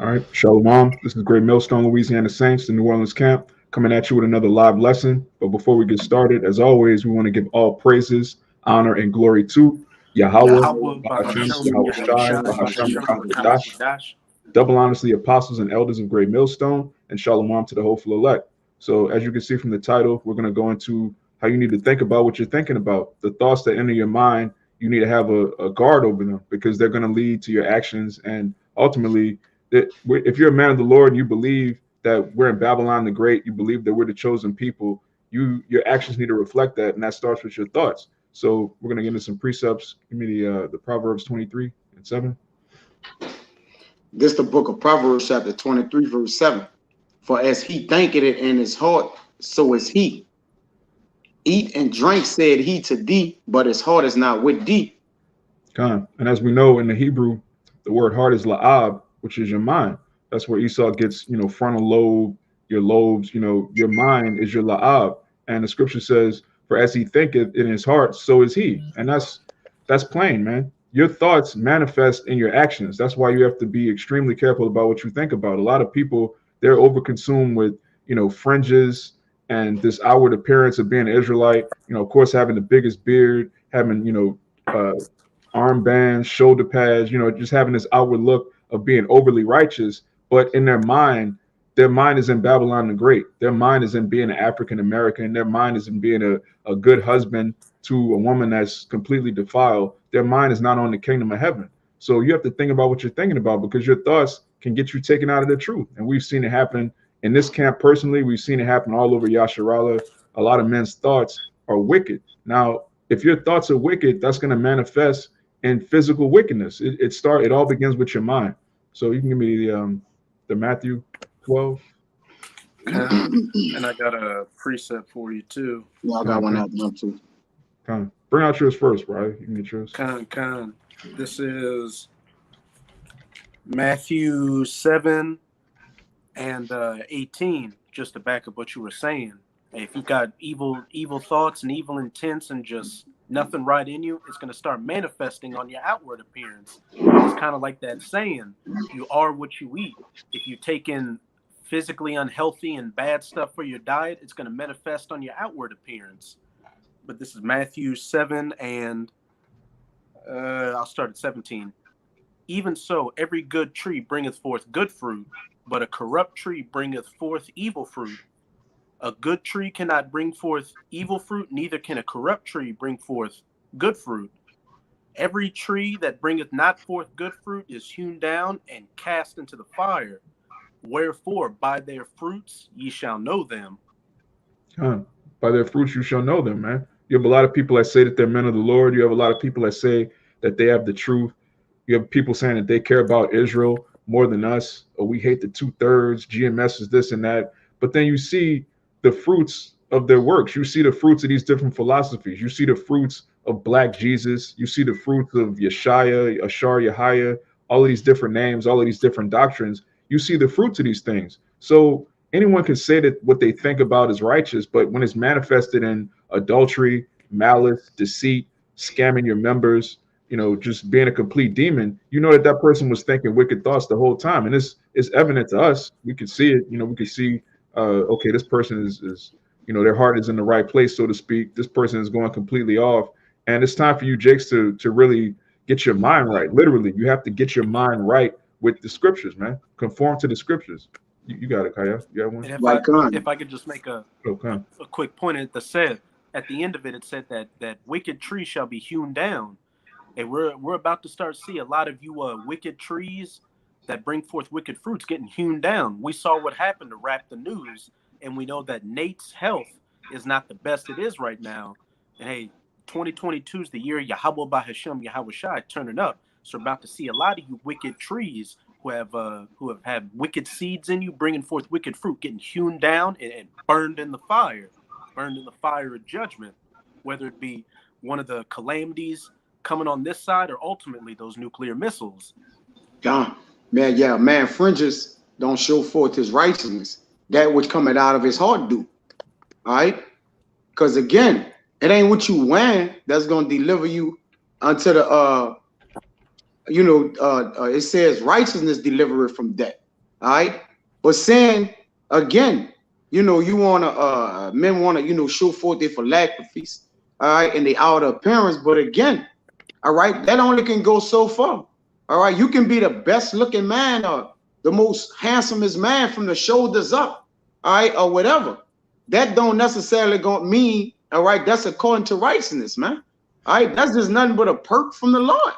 All right, Shalawam. This is Great Millstone, Louisiana Saints, the New Orleans camp, coming at you with another live lesson. But before we get started, as always, we want to give all praises, honor, and glory to Yahweh, YAHAWAH, bahasham, bahasham, YAHAWASHI, YAHAWASHI, bahasham, bahasham, Rakam, rakam, double honors to the apostles and elders of Great Millstone, and Shalom to the hopeful elect. So, as you can see from the title, we're going to go into how you need to think about what you're thinking about. The thoughts that enter your mind, you need to have a guard over them because they're going to lead to your actions. And ultimately, if you're a man of the Lord and you believe that we're in Babylon the Great, you believe that we're the chosen people, your actions need to reflect that, and that starts with your thoughts. So, we're going to get into some precepts. Give me the Proverbs 23:7. This the book of Proverbs, chapter 23, verse 7. For as he thinketh it in his heart, so is he. Eat and drink, said he to thee, but his heart is not with thee. And as we know in the Hebrew, the word heart is la'ab, which is your mind. That's where Esau gets, frontal lobe, your lobes, your mind is your la'ab. And the scripture says, for as he thinketh in his heart, so is he. And that's plain, man. Your thoughts manifest in your actions. That's why you have to be extremely careful about what you think about. A lot of people, they're overconsumed with, fringes and this outward appearance of being an Israelite, of course, having the biggest beard, having, armbands, shoulder pads, just having this outward look of being overly righteous. But in their mind is in Babylon the Great. Their mind is in being an African American. Their mind is in being a good husband to a woman that's completely defiled. Their mind is not on the kingdom of heaven. So you have to think about what you're thinking about because your thoughts can get you taken out of the truth. And we've seen it happen in this camp personally. We've seen it happen all over Yasharallah. A lot of men's thoughts are wicked. Now, if your thoughts are wicked, that's going to manifest in physical wickedness. It all begins with your mind. So you can give me the Matthew 12. And I got a precept for you too. Yeah, I got one out there too. Bring out yours first, right? You can get yours. This is Matthew 7 and 18, just to back up what you were saying. If you've got evil thoughts and evil intents and just nothing right in you, it's going to start manifesting on your outward appearance. It's kind of like that saying, you are what you eat. If you take in physically unhealthy and bad stuff for your diet, it's going to manifest on your outward appearance. But this is Matthew 7 and I'll start at 17. Even so, every good tree bringeth forth good fruit, but a corrupt tree bringeth forth evil fruit. A good tree cannot bring forth evil fruit, neither can a corrupt tree bring forth good fruit. Every tree that bringeth not forth good fruit is hewn down and cast into the fire. Wherefore, by their fruits ye shall know them. By their fruits you shall know them, man. You have a lot of people that say that they're men of the Lord. You have a lot of people that say that they have the truth. You have people saying that they care about Israel more than us, or we hate the 2/3, GMS is this and that. But then you see the fruits of their works. You see the fruits of these different philosophies. You see the fruits of Black Jesus. You see the fruits of Yeshaya, Ashar, Yahaya, all of these different names, all of these different doctrines. You see the fruits of these things. So anyone can say that what they think about is righteous, but when it's manifested in adultery, malice, deceit, scamming your members, just being a complete demon, that person was thinking wicked thoughts the whole time. And it's evident to us. We can see it. We can see okay, this person is their heart is in the right place, so to speak. This person is going completely off. And it's time for you, Jakes, to really get your mind right. Literally, you have to get your mind right with the scriptures, man. Conform to the scriptures. You got it, Kaya. You got one? And if I could just make a quick point, at the end of it, it said that wicked tree shall be hewn down. And we're about to start to see a lot of you wicked trees that bring forth wicked fruits getting hewn down. We saw what happened to Rap the News, and we know that Nate's health is not the best it is right now. And hey, 2022 is the year YAHAWAH, bahasham, YAHAWASHI turning up. So we're about to see a lot of you wicked trees who have had wicked seeds in you, bringing forth wicked fruit, getting hewn down and burned in the fire of judgment, whether it be one of the calamities coming on this side or ultimately those nuclear missiles. Yeah, man, fringes don't show forth his righteousness. That which cometh out of his heart do. All right? Because again, it ain't what you wearing that's going to deliver you unto the, it says righteousness delivereth from death. All right. But saying again, you know, you wanna men wanna, you know, show forth their philanthropies, all right, and the outer appearance. But again, all right, that only can go so far. All right, you can be the best looking man or the most handsomest man from the shoulders up, all right, or whatever. That don't necessarily gonna mean, all right, that's according to righteousness, man. All right, that's just nothing but a perk from the Lord.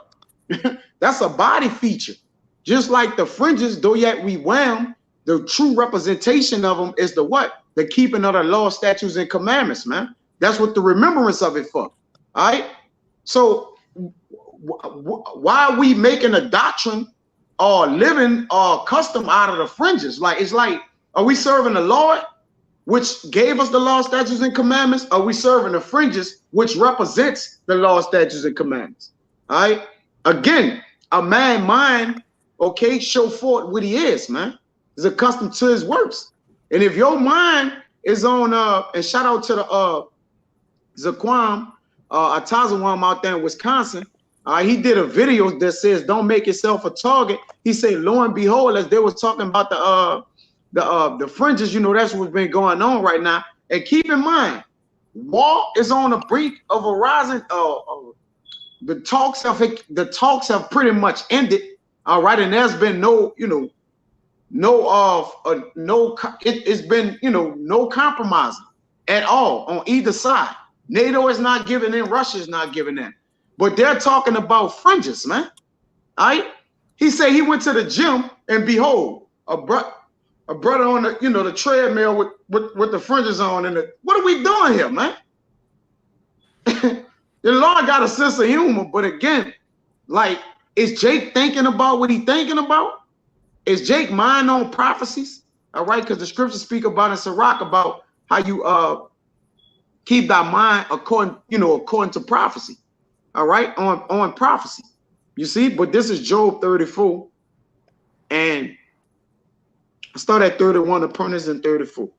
That's a body feature. Just like the fringes, though yet we wear them, the true representation of them is the what? The keeping of the law, statutes, and commandments, man. That's what the remembrance of it for. All right. So why are we making a doctrine or living or custom out of the fringes? Like, it's like, are we serving the Lord, which gave us the law, statutes, and commandments? Are we serving the fringes, which represents the law, statutes, and commandments? All right. Again, a man mind, okay, show forth what he is, man. Is accustomed to his works. And if your mind is on and shout out to the Zaquam Atazawam out there in Wisconsin. He did a video that says don't make yourself a target. He said, lo and behold, as they was talking about the fringes, you know, that's what's been going on right now. And keep in mind, war is on the brink of a rising. The talks have pretty much ended. All right, and there's been no, you know, it's been, you know, no compromising at all on either side. NATO is not giving in, Russia is not giving in, but they're talking about fringes, man. All right, he said he went to the gym and behold, a brother on the, you know, the treadmill with the fringes on, and what are we doing here, man? The Lord got a sense of humor, but again, like, is Jake thinking about what he thinking about? Is Jake mind on prophecies? All right, because the scriptures speak about in Sirach about how you keep thy mind according to prophecy. All right, on prophecy. You see, but this is Job 34, and I start at 31, the printers in 34.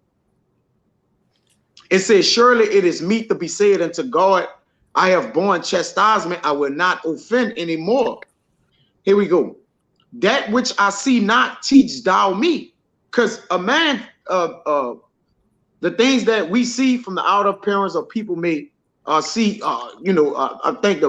It says, surely it is meet to be said unto God, I have borne chastisement, I will not offend anymore. Here we go. That which I see not, teach thou me. Because a man, the things that we see from the outer appearance of people may see, I think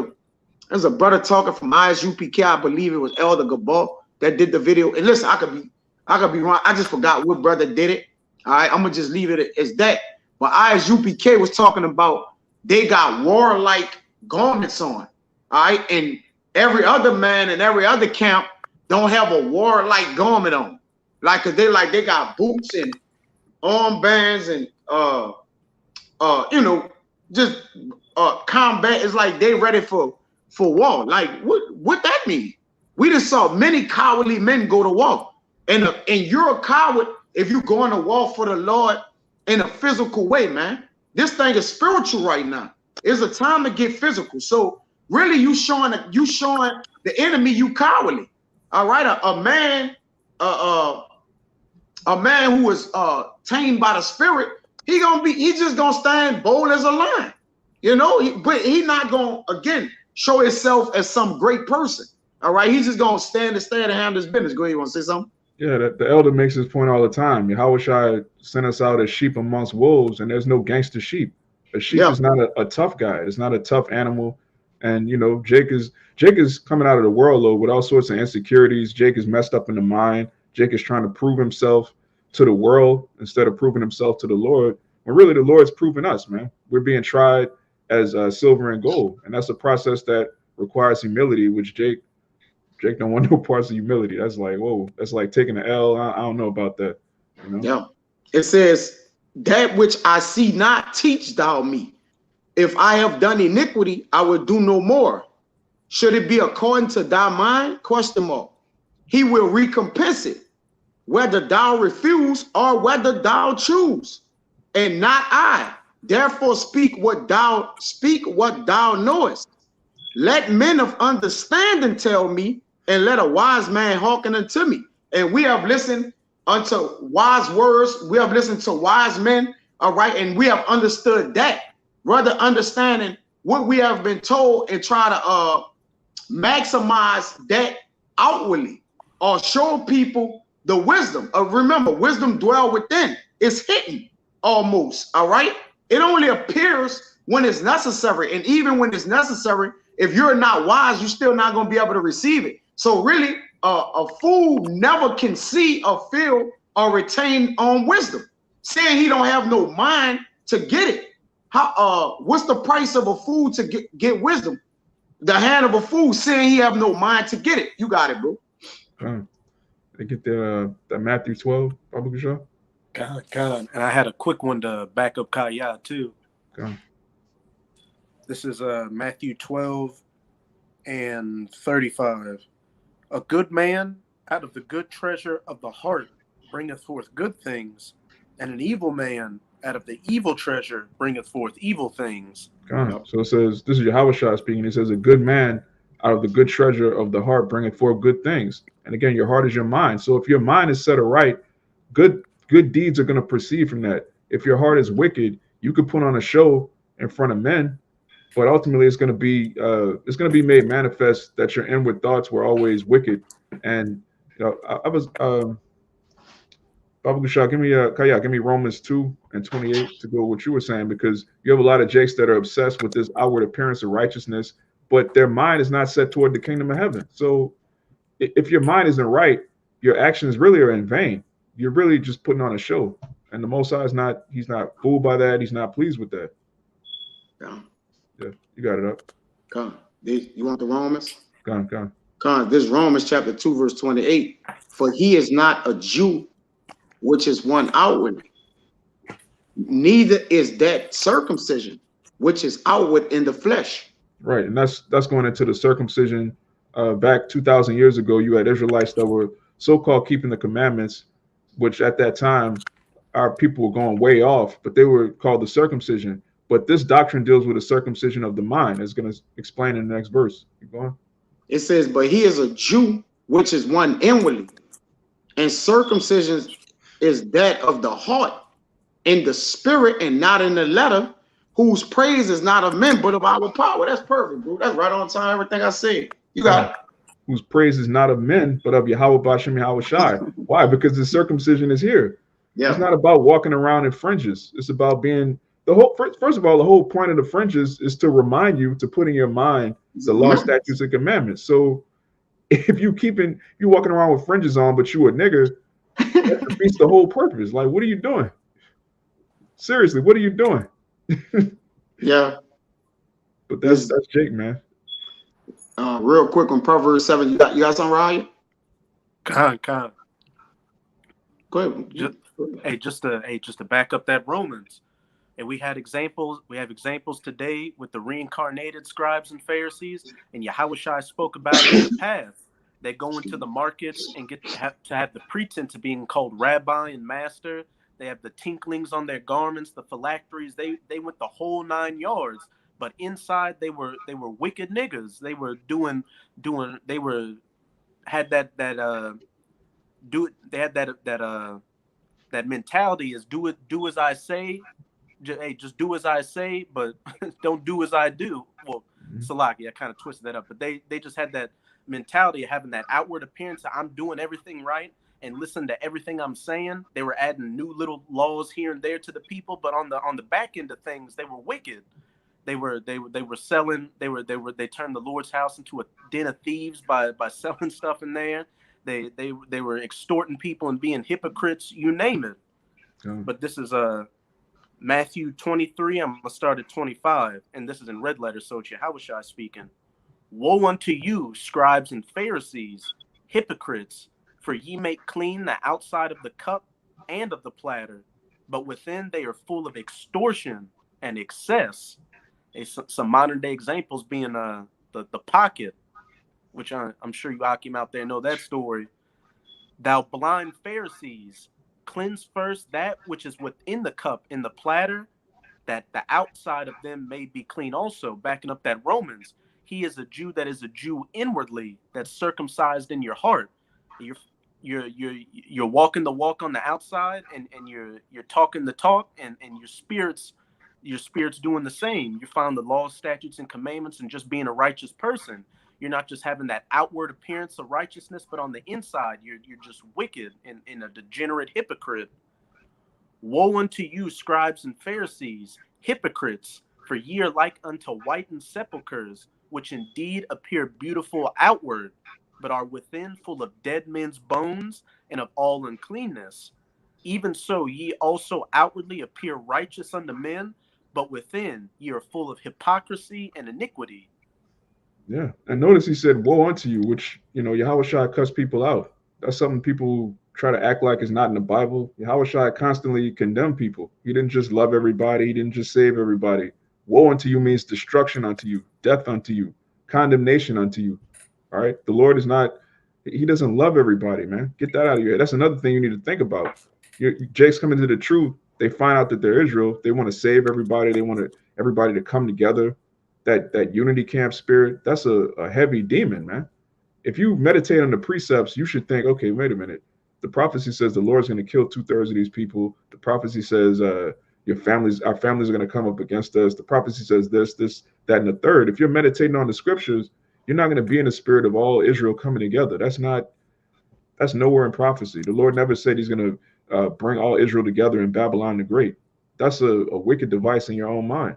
there's a brother talking from ISUPK, I believe it was Elder Gabor that did the video. And listen, I could be wrong. I just forgot what brother did it. All right, I'm gonna just leave it as that. But ISUPK was talking about they got warlike garments on. All right, and every other man in every other camp don't have a warlike garment on. Like, cause they got boots and armbands and just combat. It's like they ready for war. Like, what that mean? We just saw many cowardly men go to war. And you're a coward if you going to war for the Lord in a physical way, man. This thing is spiritual right now. It's a time to get physical. So really, you showing the enemy you cowardly. All right, a man who is tamed by the Spirit, he's just gonna stand bold as a lion, you know. But he not gonna again show himself as some great person. All right, he's just gonna stand and handle his business. Go ahead, you want to say something? Yeah, the elder makes this point all the time. YAHAWASHI sent us out as sheep amongst wolves, and there's no gangster sheep. A sheep is not a tough guy. It's not a tough animal. And you know, Jake is coming out of the world though with all sorts of insecurities. Jake is messed up in the mind. Jake is trying to prove himself to the world instead of proving himself to the Lord. When really the Lord's proving us, man. We're being tried as silver and gold, and that's a process that requires humility, which Jake don't want no parts of humility. That's like, whoa, that's like taking an L. I don't know about that. You know? Yeah. It says, that which I see not, teach thou me. If I have done iniquity, I will do no more. Should it be according to thy mind? Question mark. He will recompense it, whether thou refuse or whether thou choose, and not I. Therefore speak what thou knowest. Let men of understanding tell me, and let a wise man hearken unto me. And we have listened unto wise words. We have listened to wise men. All right, and we have understood that. Rather understanding what we have been told and try to maximize that outwardly, or show people the wisdom. Remember, wisdom dwell within. It's hidden almost, all right? It only appears when it's necessary. And even when it's necessary, if you're not wise, you're still not going to be able to receive it. So really, a fool never can see or feel or retain wisdom. Saying he don't have no mind to get it. What's the price of a fool to get wisdom? The hand of a fool saying he have no mind to get it. You got it, bro. They get the Matthew 12, Baba Gusha. God. And I had a quick one to back up Kaya too. God. This is Matthew 12 and 35. A good man out of the good treasure of the heart bringeth forth good things, and an evil man out of the evil treasure bringeth forth evil things. God. So it says, this is YAHAWASHI speaking. He says, a good man out of the good treasure of the heart bringeth forth good things. And again, your heart is your mind. So if your mind is set aright, good deeds are going to proceed from that. If your heart is wicked, you could put on a show in front of men, but ultimately it's going to be made manifest that your inward thoughts were always wicked. And I was Baba Gusha, give me Romans 2:28 to go with what you were saying, because you have a lot of jakes that are obsessed with this outward appearance of righteousness, but their mind is not set toward the kingdom of heaven. So if your mind isn't right, your actions really are in vain. You're really just putting on a show. And the Most High he's not fooled by that. He's not pleased with that. Yeah, you got it up. Come. You want the Romans? Come. This Romans chapter 2, verse 28. For he is not a Jew, which is one outwardly, neither is that circumcision, which is outward in the flesh. Right, and that's going into the circumcision. Back 2,000 years ago, you had Israelites that were so-called keeping the commandments, which at that time our people were going way off, but they were called the circumcision. But this doctrine deals with the circumcision of the mind. It's going to explain in the next verse. Keep going. It says, but he is a Jew, which is one inwardly, and circumcision is that of the heart, in the spirit and not in the letter, whose praise is not of men, but of our power. That's perfect, bro. That's right on time. Everything I said. You got it. Whose praise is not of men, but of YAHAWAH, bahasham, YAHAWASHI. Why? Because the circumcision is here. Yeah. It's not about walking around in fringes. It's about being first of all, the whole point of the fringes is to remind you to put in your mind the law, statutes, and commandments. So if you walking around with fringes on, but you a nigger, that defeats the whole purpose. Like, what are you doing? Seriously, what are you doing? Yeah. But that's Jake, man. Real quick on Proverbs 7, you got something, Ryan? Con. Go ahead. Just to back up that Romans. And we have examples today with the reincarnated scribes and Pharisees, and YAHAWASHI spoke about it in the past. They go into the markets and get to have the pretense of being called rabbi and master. They have the tinklings on their garments, the phylacteries. They went the whole 9 yards. But inside they were wicked niggas. They were that mentality is do as I say. Just do as I say, but don't do as I do. Well, Salaki, I kind of twisted that up, but they just had that mentality of having that outward appearance that I'm doing everything right and listen to everything I'm saying. They were adding new little laws here and there to the people, but on the back end of things, they were wicked. They were selling. They turned the Lord's house into a den of thieves by selling stuff in there. They were extorting people and being hypocrites. You name it. But this is Matthew 23. I'm gonna start at 25, and this is in red letters. So it's YAHAWASHI speaking. Woe unto you, scribes and Pharisees, hypocrites! For ye make clean the outside of the cup and of the platter, but within they are full of extortion and excess. Some modern day examples being the pocket, which I'm sure you Akim out there know that story. Thou blind Pharisees, cleanse first that which is within the cup in the platter, that the outside of them may be clean also. Backing up that Romans, he is a Jew that is a Jew inwardly, that's circumcised in your heart. You're walking the walk on the outside, and you're talking the talk, and your spirit's doing the same. You found the law, statutes, and commandments, and just being a righteous person. you're not just having that outward appearance of righteousness, but on the inside, you're just wicked and a degenerate hypocrite. Woe unto you, scribes and Pharisees, hypocrites, for ye are like unto whitened sepulchres, which indeed appear beautiful outward, but are within full of dead men's bones and of all uncleanness. Even so, ye also outwardly appear righteous unto men, but within ye are full of hypocrisy and iniquity. Yeah. And notice he said, woe unto you, which, Yahawashi cuss people out. That's something people try to act like is not in the Bible. Yahawashi constantly condemned people. He didn't just love everybody. He didn't just save everybody. Woe unto you means destruction unto you, death unto you, condemnation unto you. All right. The Lord is not, he doesn't love everybody, man. Get that out of your head. That's another thing you need to think about. Jake's coming to the truth. They find out that they're Israel. They want to save everybody. They want everybody to come together. That unity camp spirit, that's a heavy demon, man. If you meditate on the precepts, you should think, okay, wait a minute. The prophecy says the Lord's going to kill 2/3 of these people. The prophecy says our families are going to come up against us. The prophecy says this, that, and the third. If you're meditating on the scriptures, you're not going to be in the spirit of all Israel coming together. That's nowhere in prophecy. The Lord never said he's going to bring all Israel together in Babylon the Great. That's a wicked device in your own mind.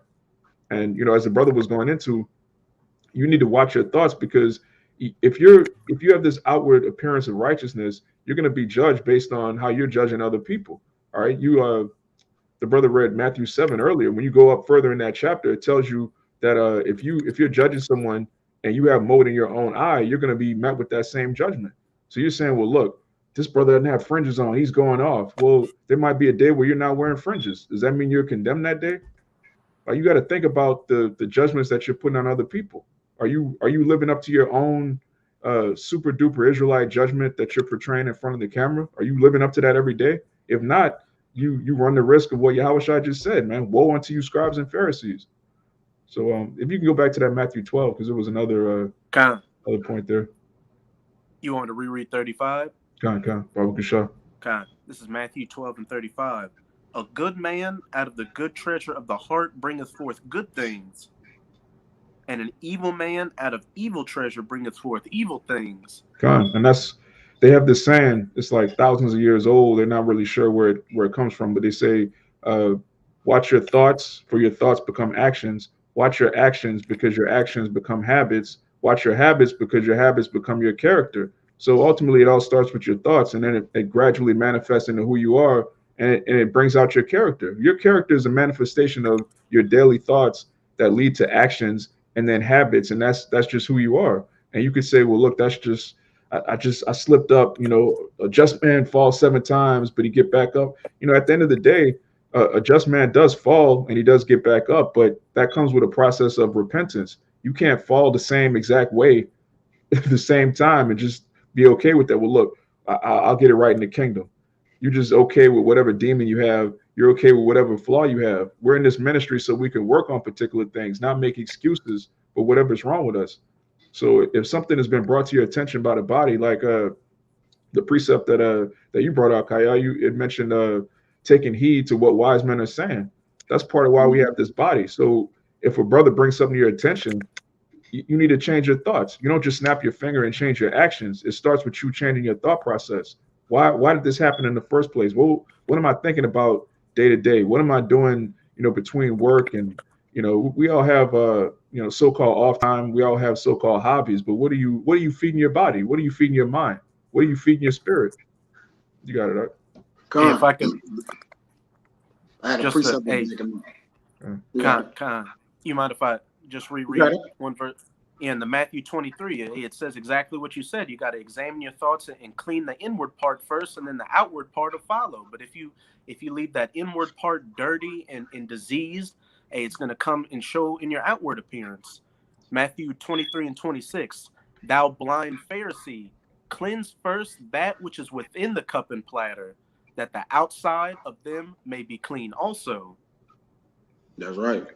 And, as the brother was going into, you need to watch your thoughts, because if you have this outward appearance of righteousness, you're going to be judged based on how you're judging other people. All right. The brother read Matthew 7 earlier. When you go up further in that chapter, it tells you that if you're judging someone and you have mold in your own eye, you're going to be met with that same judgment. So you're saying, well, look, this brother doesn't have fringes on. He's going off. Well, there might be a day where you're not wearing fringes. Does that mean you're condemned that day? You got to think about the judgments that you're putting on other people. Are you living up to your own super duper Israelite judgment that you're portraying in front of the camera? Are you living up to that every day? If not, you run the risk of what Yahawashi just said, man. Woe unto you, scribes and Pharisees. So if you can go back to that Matthew 12, because there was another other point there. You want to reread 35? Baruch Shah. This is Matthew 12 and 35. A good man out of the good treasure of the heart bringeth forth good things, and an evil man out of evil treasure bringeth forth evil things. And they have this saying, it's like thousands of years old. They're not really sure where it comes from, but they say, watch your thoughts, for your thoughts become actions. Watch your actions, because your actions become habits. Watch your habits, because your habits become your character. So ultimately, it all starts with your thoughts, and then it gradually manifests into who you are. And it brings out your character. Your character is a manifestation of your daily thoughts that lead to actions and then habits. And that's just who you are. And you could say, well, look, that's just, I slipped up, a just man falls 7 times, but he get back up. At the end of the day, a just man does fall and he does get back up, but that comes with a process of repentance. You can't fall the same exact way at the same time and just be okay with that. Well, look, I'll get it right in the kingdom. You're just okay with whatever demon you have. You're okay with whatever flaw you have. We're in this ministry so we can work on particular things, not make excuses for whatever's wrong with us. So if something has been brought to your attention by the body, like the precept that you brought out, Kaya, it mentioned taking heed to what wise men are saying. That's part of why we have this body. So if a brother brings something to your attention, you need to change your thoughts. You don't just snap your finger and change your actions. It starts with you changing your thought process. Why did this happen in the first place? Well, what am I thinking about day to day? What am I doing, between work and, we all have, so-called off time. We all have so-called hobbies, but what are you feeding your body? What are you feeding your mind? What are you feeding your spirit? You got it, right? Hey, if I could, I had a just precept. You mind if I just reread one verse? In the Matthew 23, it says exactly what you said. You got to examine your thoughts and clean the inward part first, and then the outward part will follow. But if you leave that inward part dirty and diseased, it's going to come and show in your outward appearance. Matthew 23 and 26. Thou blind Pharisee, cleanse first that which is within the cup and platter, that the outside of them may be clean also. That's right.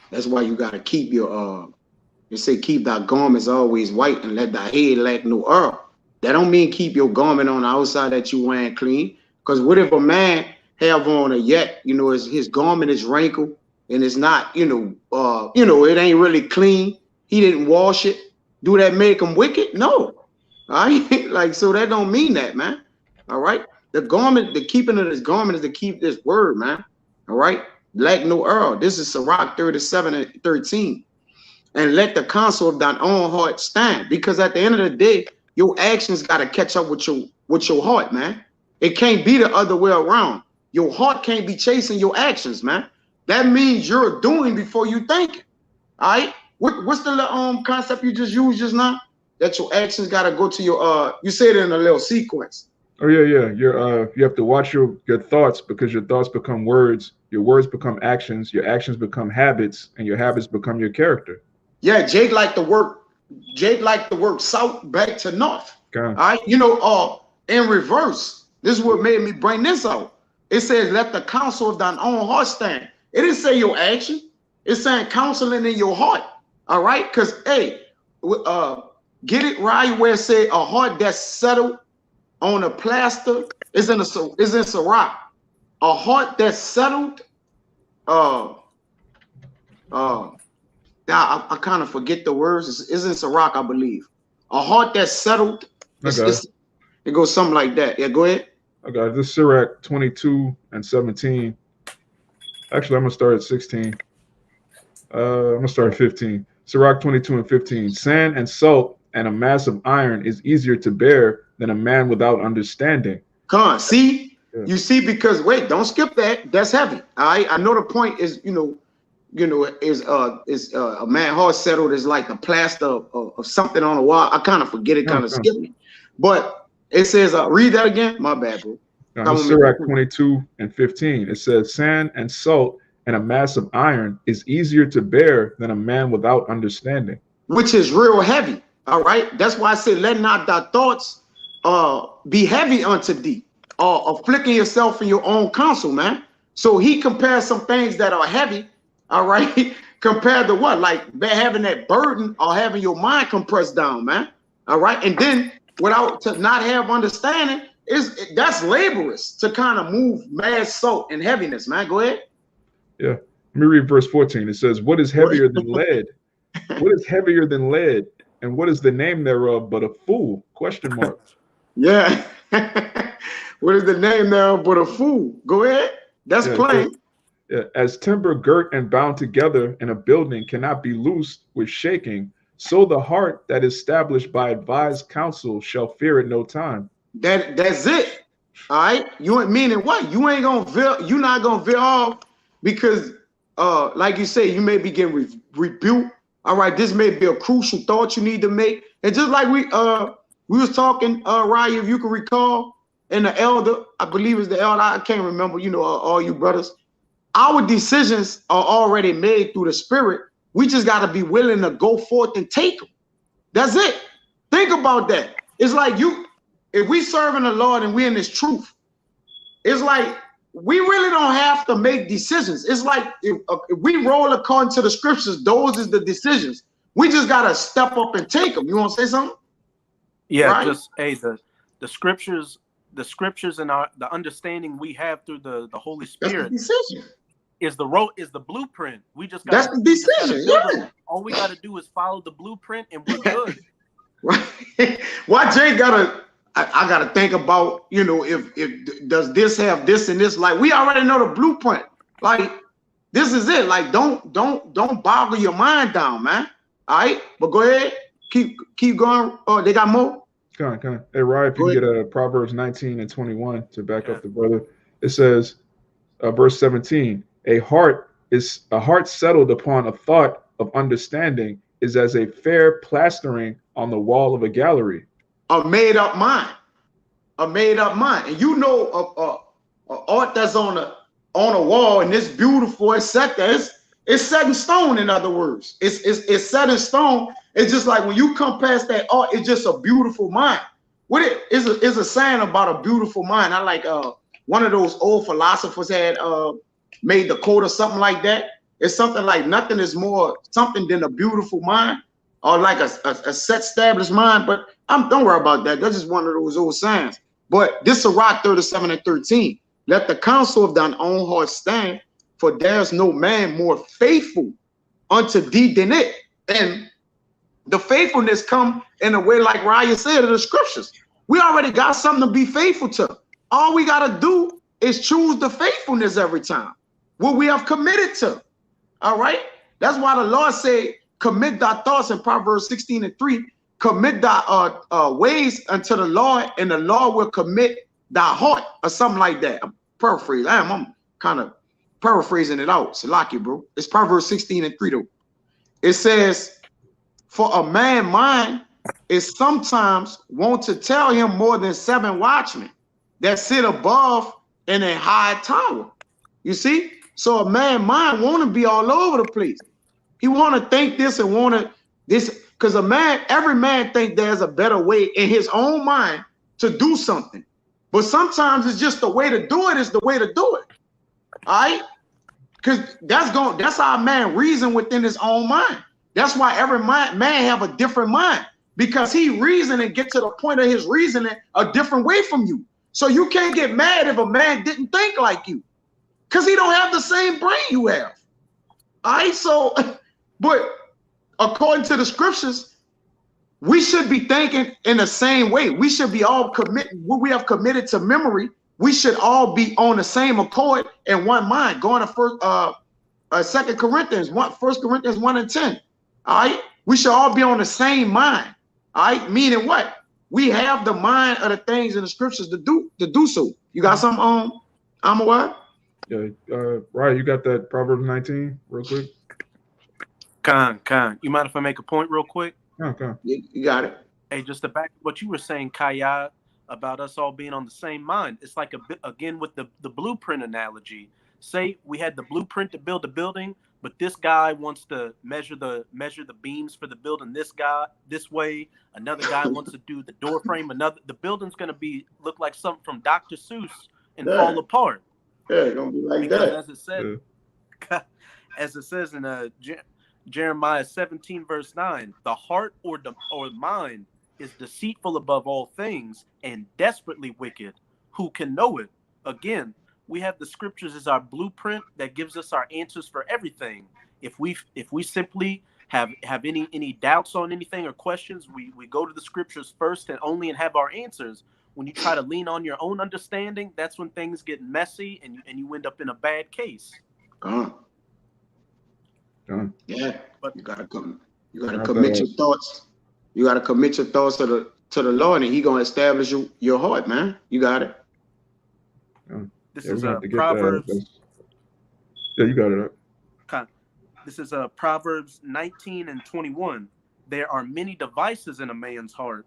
That's why you got to keep your, they say keep thy garments always white and let thy head lack no error. That don't mean keep your garment on the outside that you wearing clean. Because what if a man have on a yet, his garment is wrinkled, and it's not, it ain't really clean. He didn't wash it. Do that make him wicked? No. All right. Like, so that don't mean that, man. All right. The garment, the keeping of this garment is to keep this word, man. All right. Lack no error. This is Sirach 37 and 13. And let the counsel of thine own heart stand. Because at the end of the day, your actions got to catch up with your heart, man. It can't be the other way around. Your heart can't be chasing your actions, man. That means you're doing before you think. All right. What's the concept you just used just now? That your actions got to go to your you said it in a little sequence. Oh yeah. You have to watch your thoughts, because your thoughts become words, your words become actions become habits, and your habits become your character. Yeah, Jake liked the work south back to north. Okay. All right, in reverse. This is what made me bring this out. It says, let the counsel of thine own heart stand. It didn't say your action. It's saying counseling in your heart. All right, because hey, get it right where it say a heart that's settled on a plaster is in Sirach. A heart that's settled. I kind of forget the words. It's in Sirach, I believe. A heart that's settled. It goes something like that. Yeah, go ahead. Okay, this is Sirach 22 and 17. Actually, I'm gonna start at 16. I'm gonna start at 15. Sirach 22 and 15. Sand and salt and a mass of iron is easier to bear than a man without understanding. Come on, see? Yeah. You see, because wait, don't skip that. That's heavy. I know the point is, is a man heart settled is like a plaster of something on the wall. I kind of forget it, kind of skip me. But it says, read that again. My bad, bro. Sirach 22 and 15. It says, sand and salt and a mass of iron is easier to bear than a man without understanding. Which is real heavy. All right. That's why I said, let not thy thoughts be heavy unto thee, afflicting yourself in your own counsel, man. So he compares some things that are heavy, all right, compared to what? Like having that burden or having your mind compressed down, man. All right. And then to not have understanding, that's laborious to kind of move mad salt and heaviness, man. Go ahead. Yeah. Let me read verse 14. It says, what is heavier than lead? What is heavier than lead? And what is the name thereof but a fool? Question mark. Yeah. What is the name thereof but a fool? Go ahead. That's plain. Yeah. As timber girt and bound together in a building cannot be loosed with shaking, so the heart that is established by advised counsel shall fear it no time. That's it. All right. You ain't meaning what? You ain't gonna veer. You're not gonna veer off because, like you say, you may be getting rebuked. All right. This may be a crucial thought you need to make. And just like we was talking, Ryan, if you can recall, and the elder, I believe it's the elder. I can't remember. All you brothers. Our decisions are already made through the Spirit. We just got to be willing to go forth and take them. That's it. Think about that. It's like if we serving the Lord and we in this truth, it's like we really don't have to make decisions. It's like if we roll according to the scriptures, those is the decisions. We just got to step up and take them. You want to say something? Yeah, right? Just the scriptures and the understanding we have through the Holy Spirit. That's the decision. Is the blueprint. We just got that's the decision. Yeah. All we got to do is follow the blueprint and we're good. Right. Why Jay I gotta think about, if does this have this and this? Like we already know the blueprint. Like this is it. Like don't boggle your mind down, man. All right, but go ahead, keep going. Oh, they got more. Come on. Hey, Ryan, if you can get Proverbs 19 and 21 to back up the brother. It says, verse 17. A heart settled upon a thought of understanding is as a fair plastering on the wall of a gallery. A made up mind. And art that's on a wall and it's beautiful. It's set there. It's set in stone. In other words, it's set in stone. It's just like when you come past that art, it's just a beautiful mind. What it is a saying about a beautiful mind. I like one of those old philosophers had made the quote or something like that. It's something like nothing is more something than a beautiful mind, or like a set established mind. But don't worry about that. That's just one of those old sayings. But this is Sirach 37 and 13. Let the counsel of thine own heart stand, for there's no man more faithful unto thee than it. And the faithfulness come in a way like Raya said in the scriptures. We already got something to be faithful to. All we got to do is choose the faithfulness every time, what we have committed to. All right? That's why the Lord said, commit thy thoughts in Proverbs 16:3. Commit thy ways unto the Lord, and the Lord will commit thy heart, or something like that. I'm paraphrasing. I'm kind of paraphrasing it out. Salaki, bro. It's Proverbs 16:3 though. It says, for a man mind is sometimes wont to tell him more than 7 watchmen that sit above in a high tower. You see? So a man mind want to be all over the place. He want to think this and want to this, because every man think there's a better way in his own mind to do something. But sometimes it's just the way to do it is the way to do it. All right? Because that's how a man reason within his own mind. That's why every man have a different mind, because he reason and get to the point of his reasoning a different way from you. So you can't get mad if a man didn't think like you, because he don't have the same brain you have. All right, so, but according to the scriptures, we should be thinking in the same way. We should be all what we have committed to memory. We should all be on the same accord and one mind. Going to 2 Corinthians 1, 1 Corinthians 1:10. All right, we should all be on the same mind. All right, meaning what? We have the mind of the things in the scriptures to do so. You got something on? I'm aware. Yeah, right. You got that Proverbs 19 real quick. Khan. You mind if I make a point real quick? Khan. You got it. Hey, just to back what you were saying, Kaya, about us all being on the same mind. It's like again with the blueprint analogy. Say we had the blueprint to build a building, but this guy wants to measure the beams for the building this way. Another guy wants to do the door frame. The building's gonna look like something from Dr. Seuss and fall apart. Yeah, it's gonna be like because that. As it says in Jeremiah 17 verse 9, the heart or mind is deceitful above all things and desperately wicked. Who can know it? Again, we have the scriptures as our blueprint that gives us our answers for everything. If we simply have any doubts on anything or questions, we go to the scriptures first and only and have our answers. When you try to lean on your own understanding, that's when things get messy and you end up in a bad case. Yeah, but you gotta commit your thoughts. You gotta commit your thoughts to the Lord, and He gonna establish your heart, man. You got it. This is Proverbs. Yeah, you got it. This is Proverbs 19:21. There are many devices in a man's heart.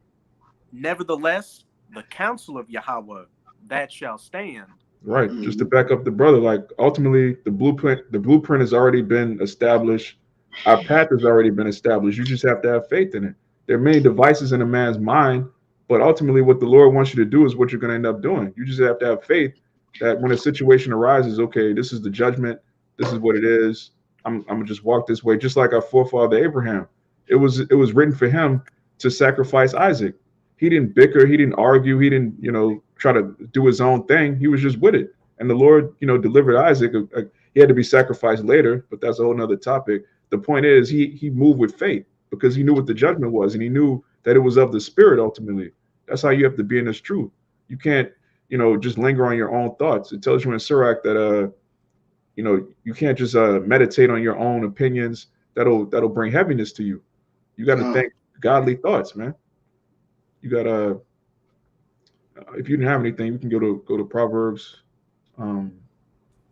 Nevertheless, the counsel of Yahawah, that shall stand. Right. Just to back up the brother, like ultimately the blueprint has already been established. Our path has already been established. You just have to have faith in it. There are many devices in a man's mind, but ultimately what the Lord wants you to do is what you're going to end up doing. You just have to have faith that when a situation arises, okay, this is the judgment. This is what it is. I'm gonna just walk this way, just like our forefather Abraham. It was written for him to sacrifice Isaac. He didn't bicker. He didn't argue. He didn't, try to do his own thing. He was just with it. And the Lord, delivered Isaac. He had to be sacrificed later, but that's a whole nother topic. The point is he moved with faith because he knew what the judgment was, and he knew that it was of the Spirit ultimately. That's how you have to be in this truth. You can't, just linger on your own thoughts. It tells you in Sirach that, you can't just meditate on your own opinions. That'll bring heaviness to you. You got to think godly thoughts, man. You got to. If you didn't have anything, you can go to Proverbs.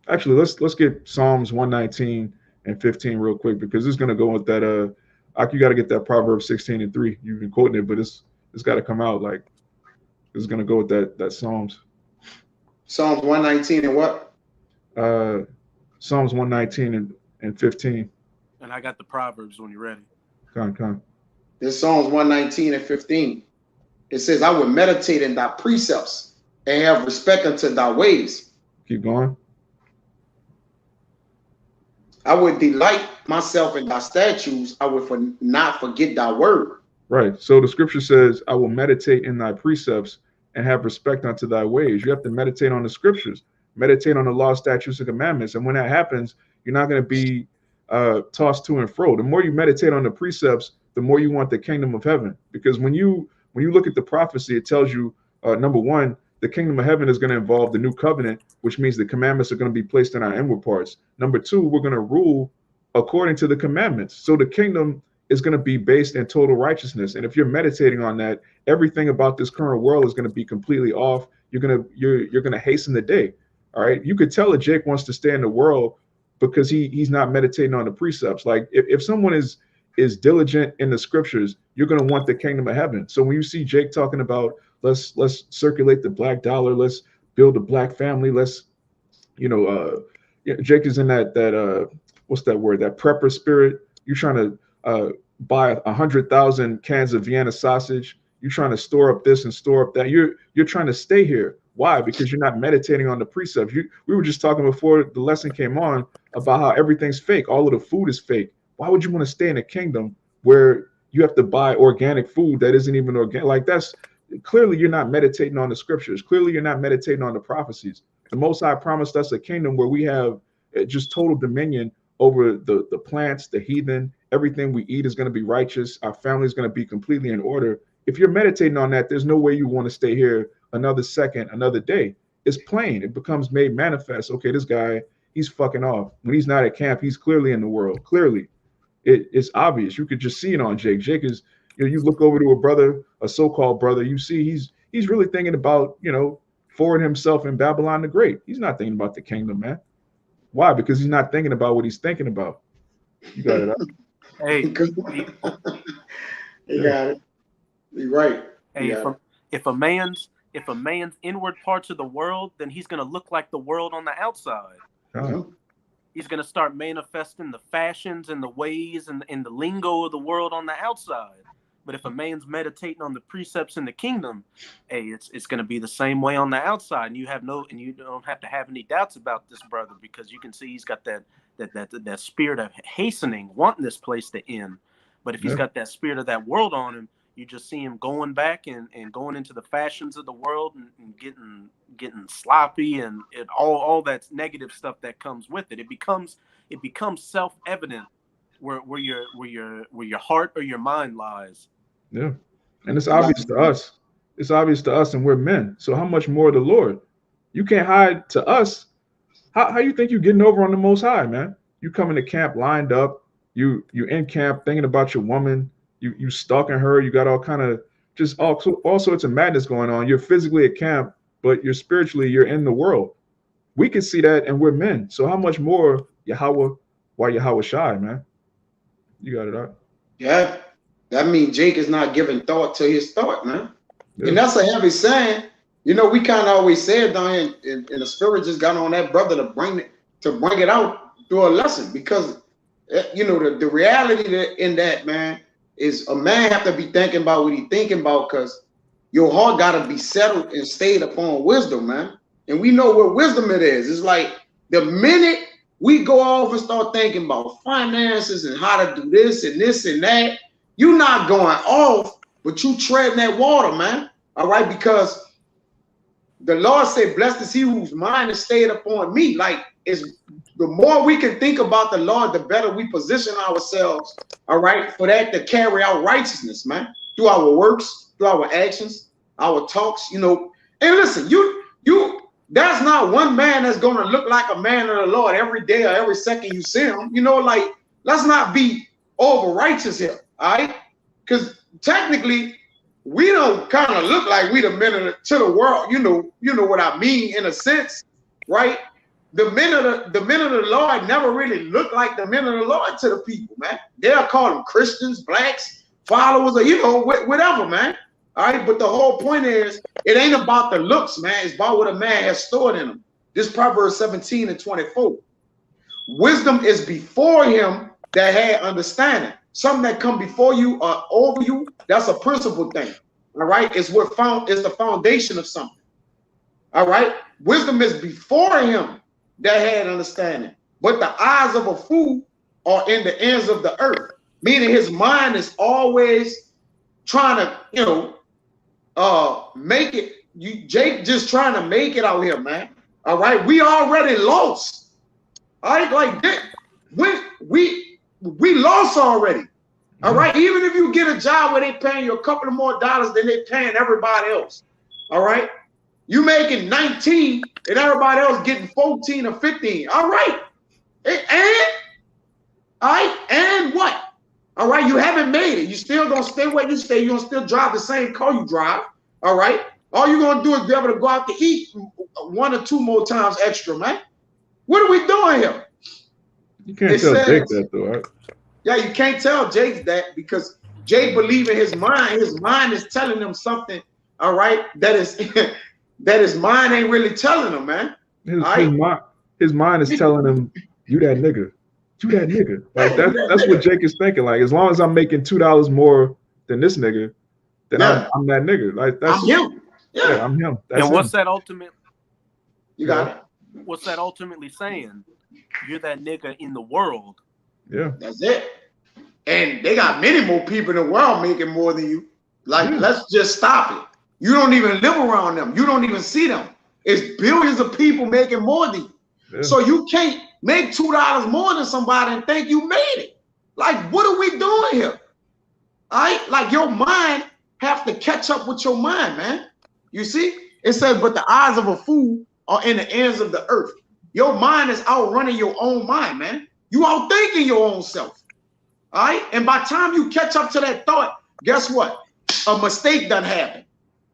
Actually, let's get Psalms 119 and 15 real quick, because it's gonna go with that. You got to get that Proverbs 16:3. You've been quoting it, but it's got to come out like it's gonna go with that Psalms. Psalms 119 and what? Psalms 119 and 15. And I got the Proverbs when you're ready. Come. There's Psalms 119 and 15. It says, I will meditate in thy precepts and have respect unto thy ways. Keep going. I would delight myself in thy statutes. I would not forget thy word. Right. So the scripture says, I will meditate in thy precepts and have respect unto thy ways. You have to meditate on the scriptures. Meditate on the law, statutes, and commandments. And when that happens, you're not going to be tossed to and fro. The more you meditate on the precepts, the more you want the kingdom of heaven. Because when you look at the prophecy, it tells you, number one, the kingdom of heaven is going to involve the new covenant, which means the commandments are going to be placed in our inward parts. Number two, we're going to rule according to the commandments. So the kingdom is going to be based in total righteousness. And if you're meditating on that, everything about this current world is going to be completely off. You're going to hasten the day. All right. You could tell that Jake wants to stay in the world because he's not meditating on the precepts. Like if someone is diligent in the scriptures, you're going to want the kingdom of heaven. So when you see Jake talking about let's circulate the black dollar, let's build a black family, let's, Jake is in that what's that word? That prepper spirit. You're trying to buy 100,000 cans of Vienna sausage. You're trying to store up this and store up that. You're trying to stay here. Why? Because you're not meditating on the precepts. We were just talking before the lesson came on about how everything's fake. All of the food is fake. Why would you want to stay in a kingdom where you have to buy organic food that isn't even organic? Like that's clearly you're not meditating on the scriptures. Clearly you're not meditating on the prophecies. The Most High promised us a kingdom where we have just total dominion over the plants, the heathen. Everything we eat is going to be righteous. Our family is going to be completely in order. If you're meditating on that, there's no way you want to stay here another second, another day. It's plain. It becomes made manifest. Okay, this guy, he's fucking off. When he's not at camp, he's clearly in the world. Clearly. It's obvious. You could just see it on Jake. Jake is, you look over to a brother, a so-called brother, you see he's really thinking about, forwarding himself in Babylon the Great. He's not thinking about the kingdom, man. Why? Because he's not thinking about what he's thinking about. You got it up. Hey, you got it. You're right. Hey, if a man's inward parts of the world, then he's gonna look like the world on the outside. He's gonna start manifesting the fashions and the ways and the lingo of the world on the outside. But if a man's meditating on the precepts in the kingdom, hey, it's gonna be the same way on the outside, and you don't have to have any doubts about this brother, because you can see he's got that spirit of hastening, wanting this place to end. But if he's got that spirit of that world on him, you just see him going back and going into the fashions of the world and getting sloppy and all that negative stuff that comes with it. It becomes self-evident where your heart or your mind lies. Yeah. And it's obvious to us. It's obvious to us, and we're men. So how much more the Lord? You can't hide to us. How you think you're getting over on the Most High, man? You coming to camp lined up, you in camp thinking about your woman, you stalking her, you got all kind of just all sorts of madness going on. You're physically at camp, but you're in the world. We can see that, and we're men. So how much more YAHAWAH, YAHAWASHI, man? You got it out. Yeah. That means Jake is not giving thought to his thought, man. Yeah. And that's a heavy saying. We kind of always said down here, and the spirit just got on that brother to bring it out through a lesson, because the reality in that, man, is a man have to be thinking about what he thinking about, because your heart got to be settled and stayed upon wisdom, man. And we know what wisdom it is. It's like the minute we go off and start thinking about finances and how to do this and that, you're not going off, but you treading that water, man. All right, because the Lord said, blessed is he whose mind is stayed upon me. Like, it's the more we can think about the Lord, the better we position ourselves, all right, for that to carry out righteousness, man, through our works, through our actions, our talks, And listen, that's not one man that's going to look like a man of the Lord every day or every second you see him. Let's not be over righteous here, all right? Because technically, we don't kind of look like we the men to the world. You know what I mean, in a sense, right? The men of the Lord never really look like the men of the Lord to the people, man. They'll call them Christians, blacks, followers, or whatever, man. All right, but the whole point is, it ain't about the looks, man. It's about what a man has stored in him. This Proverbs 17:24. Wisdom is before him that had understanding. Something that come before you or over you, that's a principal thing. All right, it's the foundation of something. All right, wisdom is before him that had understanding, but the eyes of a fool are in the ends of the earth. Meaning his mind is always trying to, make it. Jake just trying to make it out here, man. All right, we already lost. All right, like that. We lost already. All right, even if you get a job where they paying you a couple of more dollars than they paying everybody else. All right, you making 19 and everybody else getting 14 or 15. All right, and what? All right, you haven't made it. You still gonna stay where you stay. You're gonna still drive the same car you drive. All right, all you're gonna do is be able to go out to eat 1 or 2 more times extra, man. What are we doing here? You can't tell Jake that though, right? Yeah, you can't tell Jake that because Jake believes in his mind. His mind is telling him something, all right, that is that his mind ain't really telling him, man. His mind is telling him, you that nigga. You that nigga. Like that's what Jake is thinking. Like, as long as I'm making $2 more than this nigga, then I'm that nigga. Like that's I'm him. Yeah, I'm him. That's and what's him. that ultimate? You got it. What's that ultimately saying? You're that nigga in the world. Yeah. That's it. And they got many more people in the world making more than you. Like, let's just stop it. You don't even live around them. You don't even see them. It's billions of people making more than you. Yeah. So you can't make $2 more than somebody and think you made it. Like, what are we doing here? All right? Like, your mind have to catch up with your mind, man. You see? It says, but the eyes of a fool are in the ends of the earth. Your mind is outrunning your own mind, man. You outthinking your own self. All right? And by the time you catch up to that thought, guess what? A mistake done happened.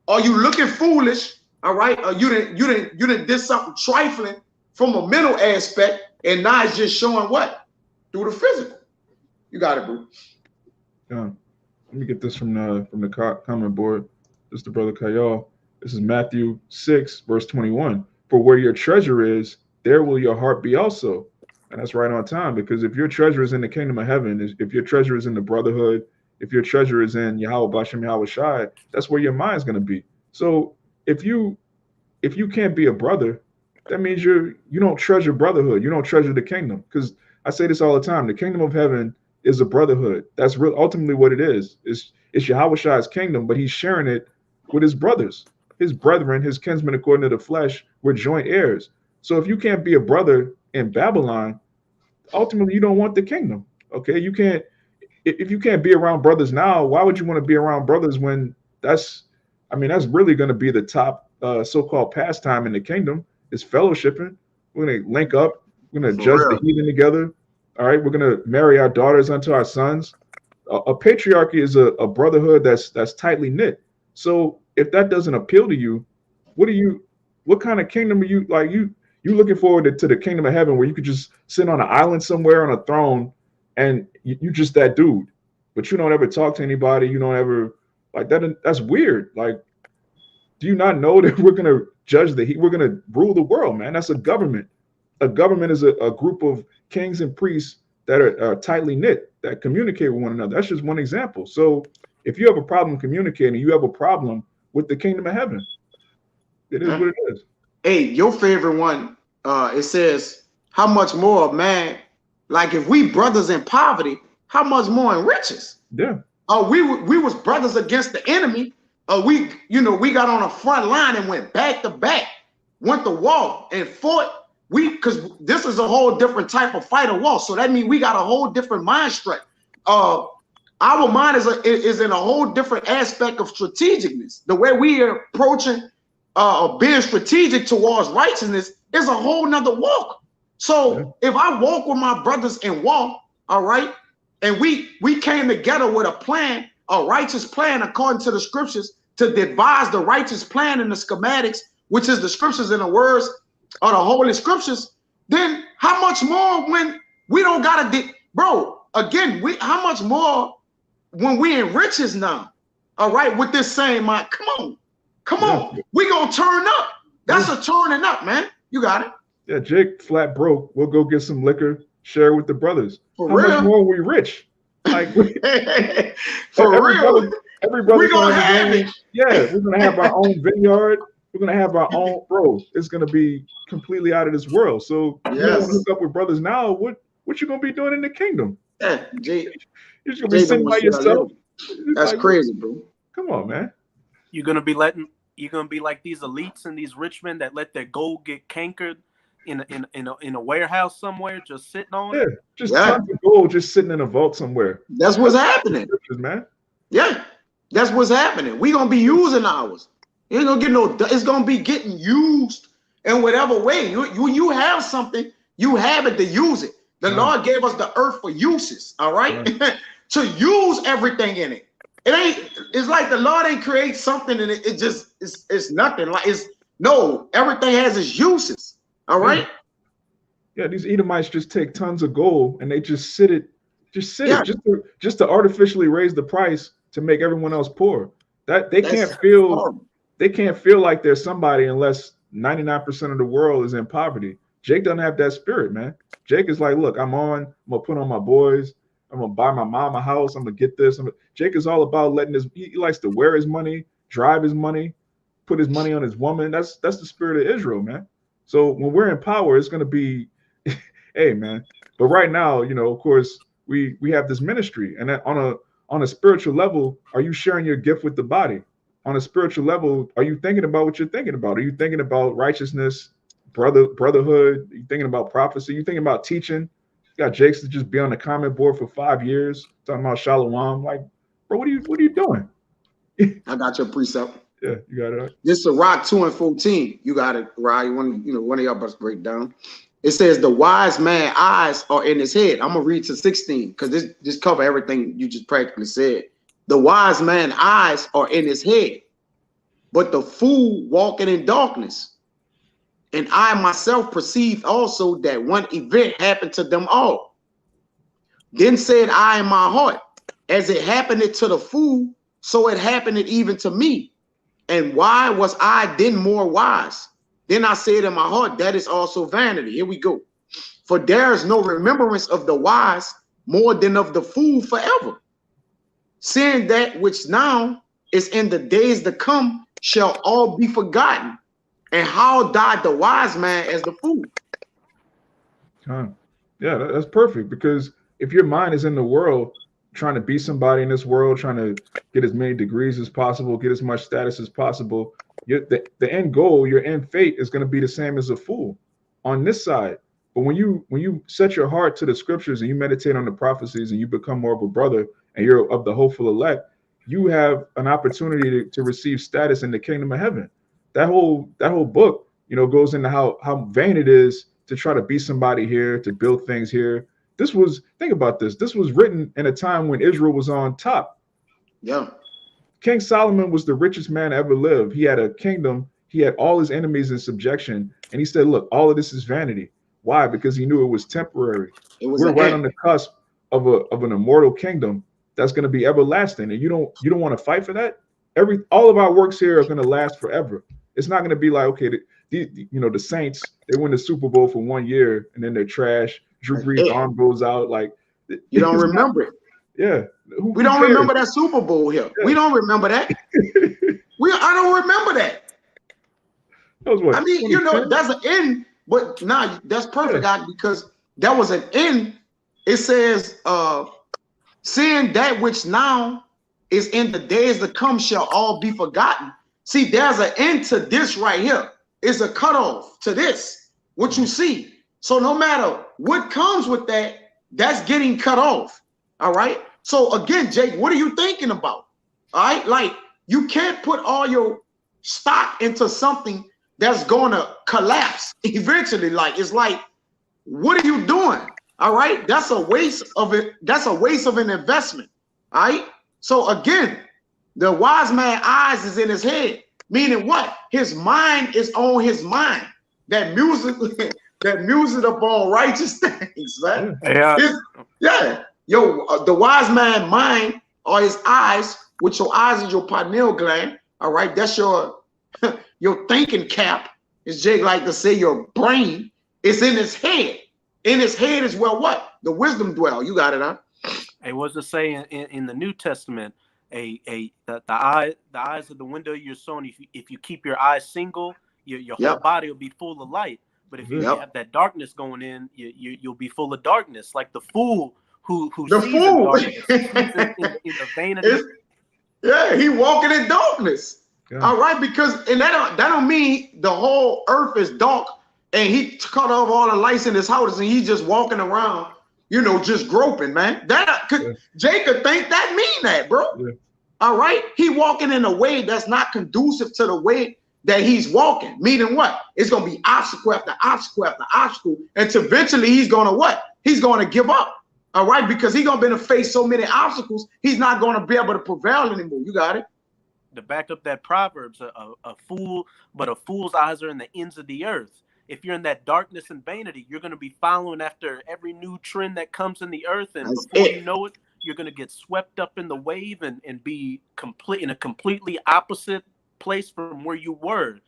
Or you looking foolish, all right? Or you didn't did something trifling from a mental aspect, and now it's just showing what? Through the physical. You got it, bro. Yeah. Let me get this from the comment board. This is the brother Kayal. This is Matthew 6, verse 21. For where your treasure is, there will your heart be also. And that's right on time, because if your treasure is in the kingdom of heaven, if your treasure is in the brotherhood, if your treasure is in YAHAWAH, bahasham, YAHAWASHI, that's where your mind's going to be. So if you can't be a brother, that means you don't treasure brotherhood. You don't treasure the kingdom. Because I say this all the time. The kingdom of heaven is a brotherhood. That's ultimately what it is. It's YAHAWASHI's kingdom, but he's sharing it with his brothers, his brethren, his kinsmen according to the flesh. We're joint heirs. So if you can't be a brother in Babylon, ultimately you don't want the kingdom. Okay, you can't. If you can't be around brothers now, why would you want to be around brothers when that's really going to be the top so-called pastime in the kingdom is fellowshipping. We're going to link up. We're going to judge the heathen together. All right, we're going to marry our daughters unto our sons. A patriarchy is a brotherhood that's tightly knit. So if that doesn't appeal to you, what kind of kingdom are you like? You looking forward to the kingdom of heaven where you could just sit on an island somewhere on a throne and you just that dude, but you don't ever talk to anybody. You don't ever like that. That's weird. Like, do you not know that we're going to judge we're going to rule the world, man? That's a government. A government is a group of kings and priests that are tightly knit, that communicate with one another. That's just one example. So if you have a problem communicating, you have a problem with the kingdom of heaven. It is what it is. Hey, your favorite one, it says, how much more, man? Like, if we brothers in poverty, how much more in riches? Yeah. We was brothers against the enemy. We got on a front line and went back to back, went to war and fought. Because this is a whole different type of fight or war. So that means we got a whole different mind strength. Our mind is in a whole different aspect of strategicness. The way we are approaching being strategic towards righteousness is a whole nother walk. So if I walk with my brothers and walk, all right, and we came together with a plan, a righteous plan according to the scriptures, to devise the righteous plan in the schematics, which is the scriptures and the words of the holy scriptures, then how much more when we don't gotta how much more when we in riches now, all right, with this same mind? Come on, we gonna turn up. That's a turning up, man. You got it. Yeah, Jake, flat broke. We'll go get some liquor, share with the brothers. For How real? much more are we rich? Like, for real. Everybody we're gonna have it. Yeah, we're gonna have our own vineyard. We're gonna have our own, bro. It's gonna be completely out of this world. So you don't want to hook up with brothers now. What you gonna be doing in the kingdom? Yeah, Jay, you're just gonna be sitting by yourself. That's like, crazy, bro. Come on, man. You're gonna be letting You're gonna be like these elites and these rich men that let their gold get cankered in a warehouse somewhere, just sitting on it. Just tons of gold just sitting in a vault somewhere. That's what's happening, man. Yeah, that's what's happening. We gonna be using ours. You ain't gonna get no. It's gonna be getting used in whatever way. You have something, you have it to use it. The Lord gave us the earth for uses. All right, to use everything in it. It ain't. It's like the Lord ain't create something and it just it's nothing. Like everything has its uses. All right. Yeah, these Edomites just take tons of gold and they just sit it just to artificially raise the price to make everyone else poor. That they can't feel like there's somebody unless 99% of the world is in poverty. Jake doesn't have that spirit, man. Jake is like, look, I'm gonna put on my boys. I'm gonna buy my mom a house. I'm gonna get this. Jake is all about letting he likes to wear his money, drive his money, put his money on his woman. That's the spirit of Israel, man. So when we're in power, it's gonna be, hey, man. But right now, of course, we have this ministry, and on a spiritual level, are you sharing your gift with the body? On a spiritual level, are you thinking about what you're thinking about? Are you thinking about righteousness, brotherhood? Are you thinking about prophecy? Are you thinking about teaching? You got Jakes to just be on the comment board for 5 years talking about Shalawam. Like, bro, what are you doing? I got your precept. Yeah, you got it. This is Rock 2:14. You got it, right? One of y'all must break down. It says the wise man's eyes are in his head. I'm gonna read to 16 because this cover everything you just practically said. The wise man's eyes are in his head, but the fool walking in darkness. And I myself perceived also that one event happened to them all. Then said I in my heart, as it happened to the fool, so it happened even to me. And why was I then more wise? Then I said in my heart, that is also vanity. Here we go. For there is no remembrance of the wise more than of the fool forever. Seeing that which now is in the days to come shall all be forgotten. And how died the wise man as the fool? Yeah, that's perfect. Because if your mind is in the world, trying to be somebody in this world, trying to get as many degrees as possible, get as much status as possible, the end goal, your end fate is going to be the same as a fool on this side. But when you set your heart to the scriptures and you meditate on the prophecies and you become more of a brother and you're of the hopeful elect, you have an opportunity to receive status in the kingdom of heaven. That whole book, goes into how vain it is to try to be somebody here, to build things here. Think about this. This was written in a time when Israel was on top. Yeah. King Solomon was the richest man to ever live. He had a kingdom. He had all his enemies in subjection. And he said, look, all of this is vanity. Why? Because he knew it was temporary. We're right on the cusp of an immortal kingdom that's going to be everlasting. And you don't want to fight for that? All of our works here are going to last forever. It's not going to be like, okay, the Saints, they win the Super Bowl for 1 year and then they're trash. Drew Brees' arm goes out. Like, you don't remember it. Yeah. We don't remember that Super Bowl here. Yeah. We don't remember that. I don't remember that. What, I mean, that's an end, but nah, that's perfect, because that was an end. It says, seeing that which now is in the days to come shall all be forgotten. See, there's an end to this right here. It's a cutoff to this, what you see. So no matter what comes with that, that's getting cut off. All right. So again, Jake, what are you thinking about? All right. Like, you can't put all your stock into something that's going to collapse eventually. Like, it's like, what are you doing? All right. That's a waste of it. That's a waste of an investment. All right. So again, the wise man's eyes is in his head, meaning what? His mind is on his mind. That music upon righteous things, man. Yeah. The wise man's mind are his eyes, which your eyes is your pineal gland. All right. That's your thinking cap, as Jake like to say, your brain is in his head. In his head is where what? The wisdom dwell. You got it, huh? Hey, what's it say in the New Testament? The eyes of the window of your soul. If you keep your eyes single, your whole body will be full of light. But if you have that darkness going in, you'll be full of darkness, like the fool who sees in darkness, in the vein of he walking in darkness. Yeah. All right, because and that don't mean the whole earth is dark and he cut off all the lights in his house and he's just walking around, you know, just groping, man. That could Jacob think that mean that, bro. Yeah. All right, he walking in a way that's not conducive to the way that he's walking. Meaning what? It's gonna be obstacle after obstacle after obstacle, and eventually he's gonna what? He's gonna give up. All right, because he's gonna be to face so many obstacles, he's not gonna be able to prevail anymore. You got it. To back up that Proverbs, a fool's eyes are in the ends of the earth. If you're in that darkness and vanity, you're going to be following after every new trend that comes in the earth, and before you know it, you're going to get swept up in the wave and be in a completely opposite place from where you were,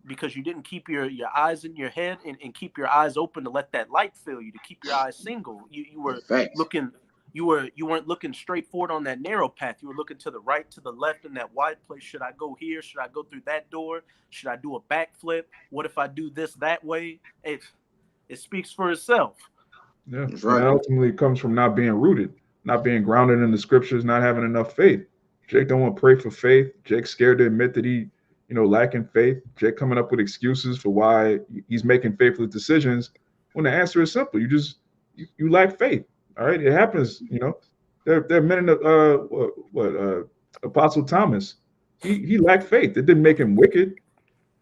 because you didn't keep your eyes in your head and keep your eyes open to let that light fill you, to keep your eyes single. You were looking. You weren't looking straight forward on that narrow path. You were looking to the right, to the left in that wide place. Should I go here? Should I go through that door? Should I do a backflip? What if I do this that way? It speaks for itself. Yeah, right. And that ultimately comes from not being rooted, not being grounded in the scriptures, not having enough faith. Jake don't want to pray for faith. Jake's scared to admit that he, lacking faith. Jake coming up with excuses for why he's making faithless decisions, when the answer is simple. You lack faith. All right, it happens. There are men in the Apostle Thomas. He lacked faith. It didn't make him wicked,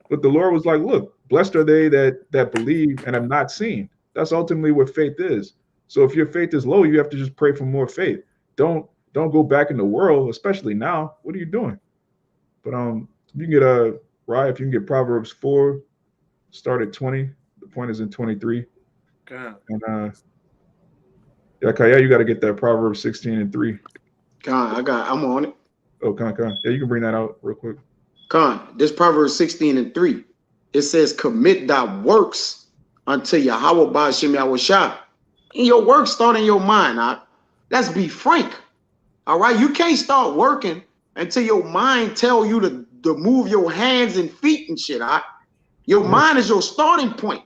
but the Lord was like, "Look, blessed are they that believe and have not seen." That's ultimately what faith is. So if your faith is low, you have to just pray for more faith. Don't go back in the world, especially now. What are you doing? But you can get Rye, if you can get Proverbs 4, start at 20. The point is in 23. God. And yeah, Kaya, you got to get that Proverbs 16 and 3. I'm on it. Oh, Con. Yeah, you can bring that out real quick. This Proverbs 16 and 3. It says, commit thy works unto YAHAWAH bahasham YAHAWASHI. And your works start in your mind. Let's be frank. All right. You can't start working until your mind tell you to move your hands and feet and shit. Your mind is your starting point.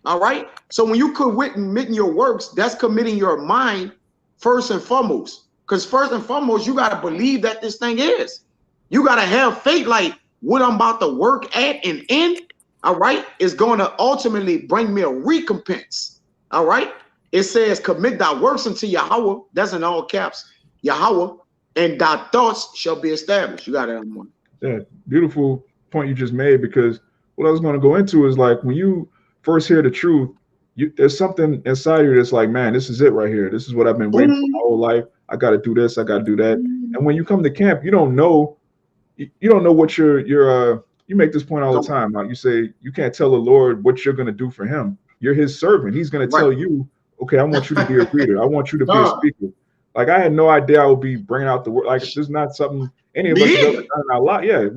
All right. So when you committing your works, that's committing your mind first and foremost. Because first and foremost, you got to believe that this thing is. You got to have faith like what I'm about to work at and end. All right. Is going to ultimately bring me a recompense. All right. It says, commit thy works unto YAHAWAH. That's in all caps. YAHAWAH. And thy thoughts shall be established. You got it on one. Yeah. Beautiful point you just made, because what I was going to go into is like when you first hear the truth, there's something inside you that's like, man, this is it right here. This is what I've been waiting for my whole life. I got to do this. I got to do that. And when you come to camp, you don't know what you make this point all the time. Like you say, you can't tell the Lord what you're going to do for him. You're his servant. He's going to tell you, okay, I want you to be a greeter. I want you to be a speaker. Like I had no idea I would be bringing out the word. Like this is not something any of us have ever done in our life. Yeah,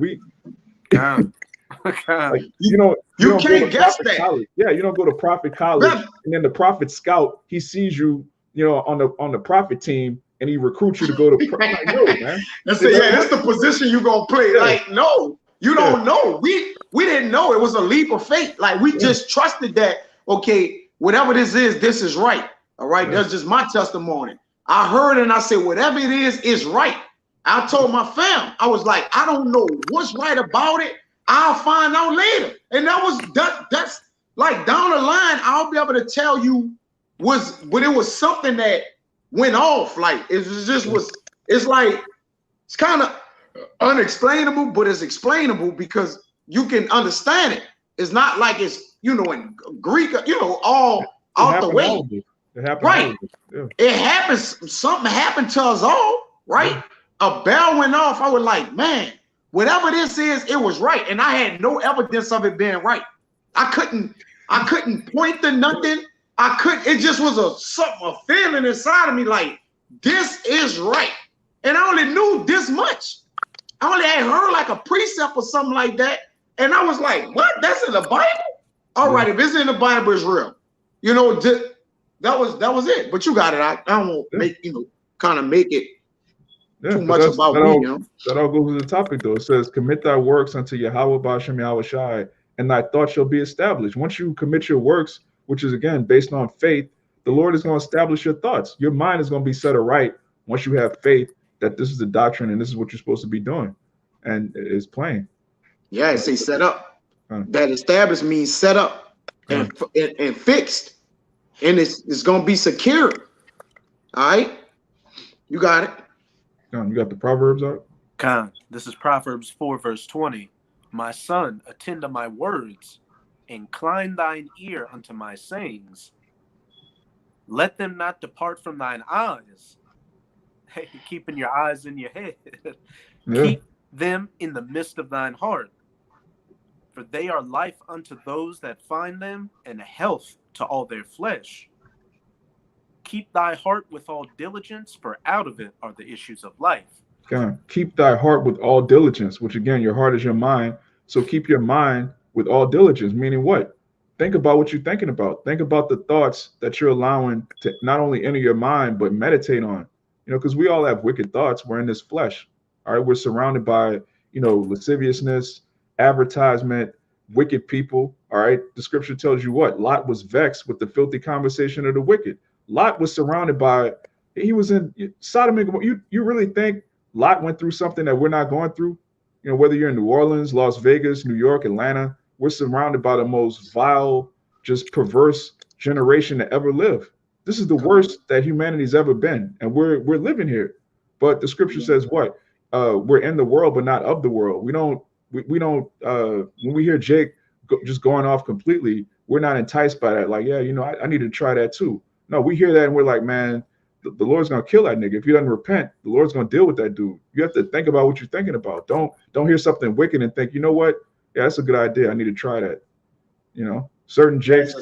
like, you can't guess that. College. Yeah, you don't go to prophet college, and then the prophet scout, he sees you, on the prophet team, and he recruits you to go to. Like, no, man. That's the position you gonna play. Yeah. Like, no, you don't know. We didn't know. It was a leap of faith. Like we just trusted that. Okay, whatever this is right. All right, that's just my testimony. I heard and I said, whatever it is right. I told my fam, I was like, I don't know what's right about it. I'll find out later. And that's like down the line, I'll be able to tell you but it was something that went off. Like it's like, it's kind of unexplainable, but it's explainable because you can understand it. It's not like it's, in Greek, all out the way. It happened. Right. Yeah. It happens. Something happened to us all. Right. Yeah. A bell went off. I was like, man, whatever this is, it was right. And I had no evidence of it being right. I couldn't point to nothing. It just was a feeling inside of me like, this is right. And I only knew this much. I only had heard like a precept or something like that. And I was like, what? That's in the Bible? All right, if it's in the Bible, it's real. That was it. But you got it. I don't want to make, kind of make it too much about me. That all goes to the topic though. It says, commit thy works unto YAHAWAH bahasham YAHAWASHI, and thy thoughts shall be established. Once you commit your works, which is again based on faith, the Lord is going to establish your thoughts. Your mind is going to be set aright once you have faith that this is the doctrine and this is what you're supposed to be doing. And it's plain. Yeah, it say set up. Huh. That established means set up and fixed, and it's gonna be secure. All right, you got it. You got the Proverbs out? Khan, this is Proverbs 4, verse 20. My son, attend to my words, incline thine ear unto my sayings. Let them not depart from thine eyes. Hey, keeping your eyes in your head. Yeah. Keep them in the midst of thine heart. For they are life unto those that find them, and health to all their flesh. Keep thy heart with all diligence, for out of it are the issues of life. Keep thy heart with all diligence, which again, your heart is your mind. So keep your mind with all diligence, meaning what? Think about what you're thinking about. Think about the thoughts that you're allowing to not only enter your mind, but meditate on. You know, because we all have wicked thoughts. We're in this flesh. All right. We're surrounded by, you know, lasciviousness, advertisement, wicked people. All right. The scripture tells you what? Lot was vexed with the filthy conversation of the wicked. Lot was surrounded by, he was in Sodom and Gomorrah. You really think Lot went through something that we're not going through? You know, whether you're in New Orleans, Las Vegas, New York, Atlanta, we're surrounded by the most vile, just perverse generation to ever live. This is the worst that humanity's ever been, and we're living here. But the scripture says what? We're in the world, but not of the world. We don't. When we hear Jake just going off completely, we're not enticed by that. Like, yeah, you know, I need to try that too. No, we hear that and we're like, man, the Lord's gonna kill that nigga. If he doesn't repent, the Lord's gonna deal with that dude. You have to think about what you're thinking about. Don't hear something wicked and think, you know what? Yeah, that's a good idea. I need to try that. You know, certain Jakes.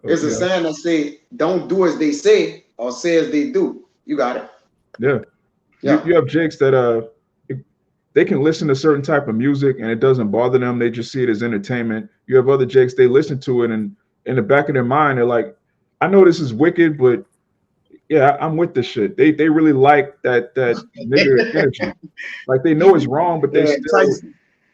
There's a saying that say, don't do as they say or say as they do. You got it. Yeah. You have Jakes that they can listen to certain type of music and it doesn't bother them. They just see it as entertainment. You have other Jakes, they listen to it and in the back of their mind, they're like, I know this is wicked, but yeah, I'm with this shit. They really like that nigga energy. Like they know it's wrong, but they still,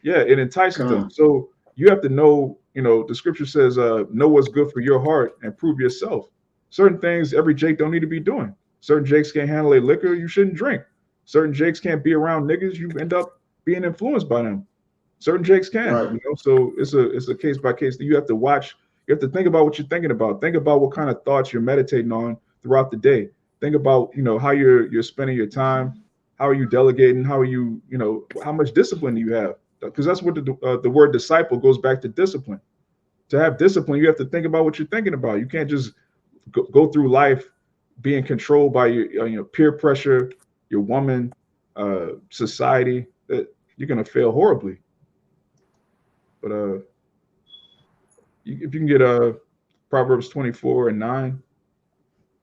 it entices them. So you have to know, you know, the scripture says, know what's good for your heart and prove yourself. Certain things every Jake don't need to be doing. Certain Jakes can't handle a liquor, you shouldn't drink. Certain Jakes can't be around niggas, you end up being influenced by them. Certain Jakes can, you know, so it's a case by case that you have to watch. You have to think about what you're thinking about. Think about what kind of thoughts you're meditating on throughout the day. Think about, you know, how you're spending your time. How are you delegating? How are you, you know, how much discipline do you have? Because that's what the word disciple goes back to discipline. To have discipline, you have to think about what you're thinking about. You can't just go through life being controlled by your peer pressure, your woman, society. That you're gonna fail horribly. But if you can get Proverbs 24:9,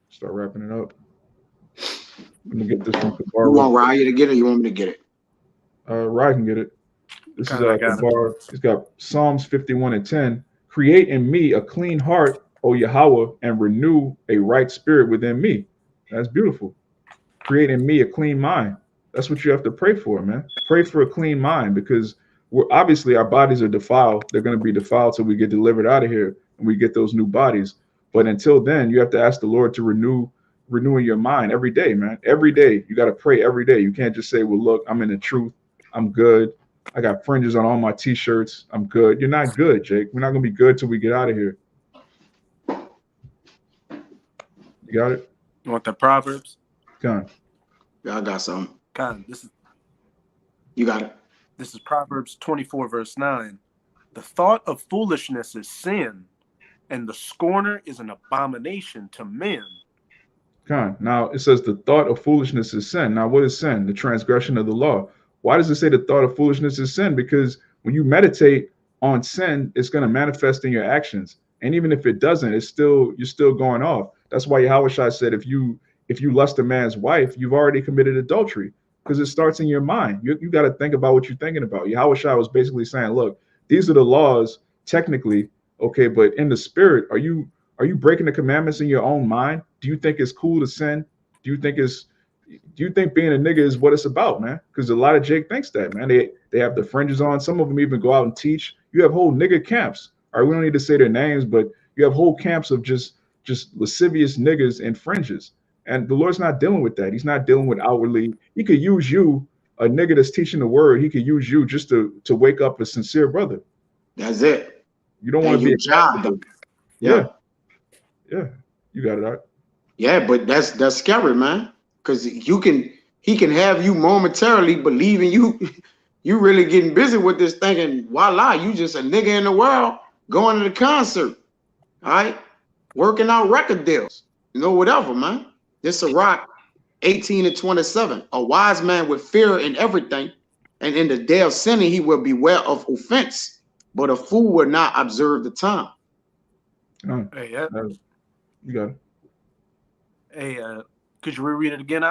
start wrapping it up. I'm gonna get this from Kabar. You want Ryan to get it? Or you want me to get it? Ryan can get it. This is Kabar. He's got Psalms 51:10. Create in me a clean heart, O Yahawah, and renew a right spirit within me. That's beautiful. Create in me a clean mind. That's what you have to pray for, man. Pray for a clean mind, because we're obviously our bodies are defiled. They're going to be defiled till we get delivered out of here and we get those new bodies. But until then, you have to ask the Lord to renewing your mind every day, man. Every day. You got to pray every day. You can't just say, well, look, I'm in the truth. I'm good. I got fringes on all my t-shirts. I'm good. You're not good, Jake. We're not going to be good till we get out of here. You got it? You want the Proverbs? Come on. Yeah, I got some. You got it. This is Proverbs 24, verse 9. The thought of foolishness is sin, and the scorner is an abomination to men. Now it says the thought of foolishness is sin. Now what is sin? The transgression of the law. Why does it say the thought of foolishness is sin? Because when you meditate on sin, it's going to manifest in your actions. And even if it doesn't, you're still going off. That's why YAHAWASHI said if you lust a man's wife, you've already committed adultery, because it starts in your mind. You got to think about what you're thinking about. YAHAWASHI was basically saying, look, these are the laws technically, okay, but in the spirit, are you breaking the commandments in your own mind? Do you think it's cool to sin? Do you think being a nigga is what it's about, man? Because a lot of Jake thinks that, man. They have the fringes on. Some of them even go out and teach. You have whole nigga camps. All right, we don't need to say their names, but you have whole camps of just lascivious niggas and fringes. And the Lord's not dealing with that. He's not dealing with outwardly. He could use you a nigga that's teaching the word, he could use you just to wake up a sincere brother. That's it. You don't want to be a job done. Yeah. You got it out. Yeah, but that's scary, man. Because he can have you momentarily believing you really getting busy with this thing, and voila, you just a nigga in the world going to the concert, all right, working out record deals, whatever, man. This Sirach 18-27. A wise man with fear in everything, and in the day of sinning he will beware of offense, but a fool will not observe the time. Hey, you got it. Hey, could you reread it again?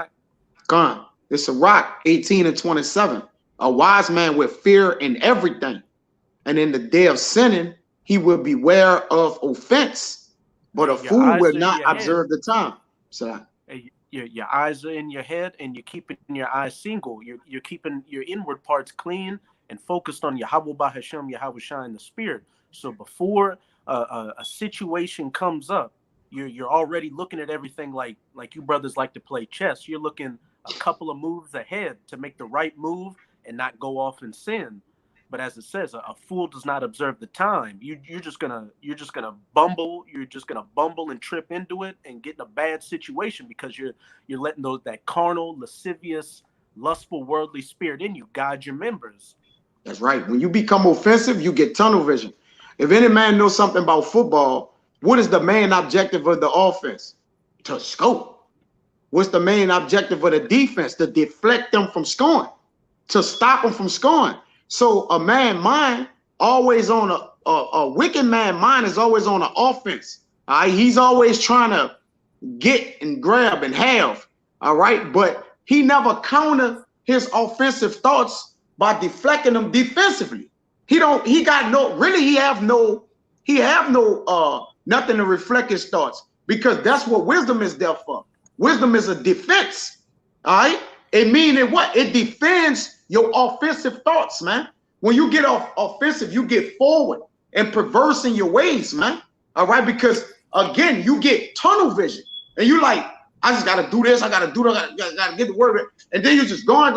Gone. It's Sirach 18-27. A wise man with fear in everything, and in the day of sinning he will beware of offense, but a fool will not observe the time. So your eyes are in your head, and you're keeping your eyes single. You're keeping your inward parts clean and focused on YAHAWAH, bahasham, YAHAWASHI in the spirit. So before a situation comes up, you're already looking at everything like you brothers like to play chess. You're looking a couple of moves ahead to make the right move and not go off and sin. But as it says, a fool does not observe the time. You're just gonna bumble. You're just gonna bumble and trip into it and get in a bad situation because you're letting that carnal, lascivious, lustful, worldly spirit in you guide your members. That's right. When you become offensive, you get tunnel vision. If any man knows something about football, what is the main objective of the offense? To score. What's the main objective of the defense? To deflect them from scoring, to stop them from scoring. So a man mind always on a wicked man mind is always on an offense. All right, he's always trying to get and grab and have. All right, but he never counter his offensive thoughts by deflecting them defensively. He have no nothing to reflect his thoughts, because that's what wisdom is there for. Wisdom is a defense. All right, it means what? It defends your offensive thoughts, man. When you get offensive, you get forward and perverse in your ways, man. All right, because again, you get tunnel vision, and you like, I just gotta do this, I gotta do that, I gotta get the word, and then you're just going,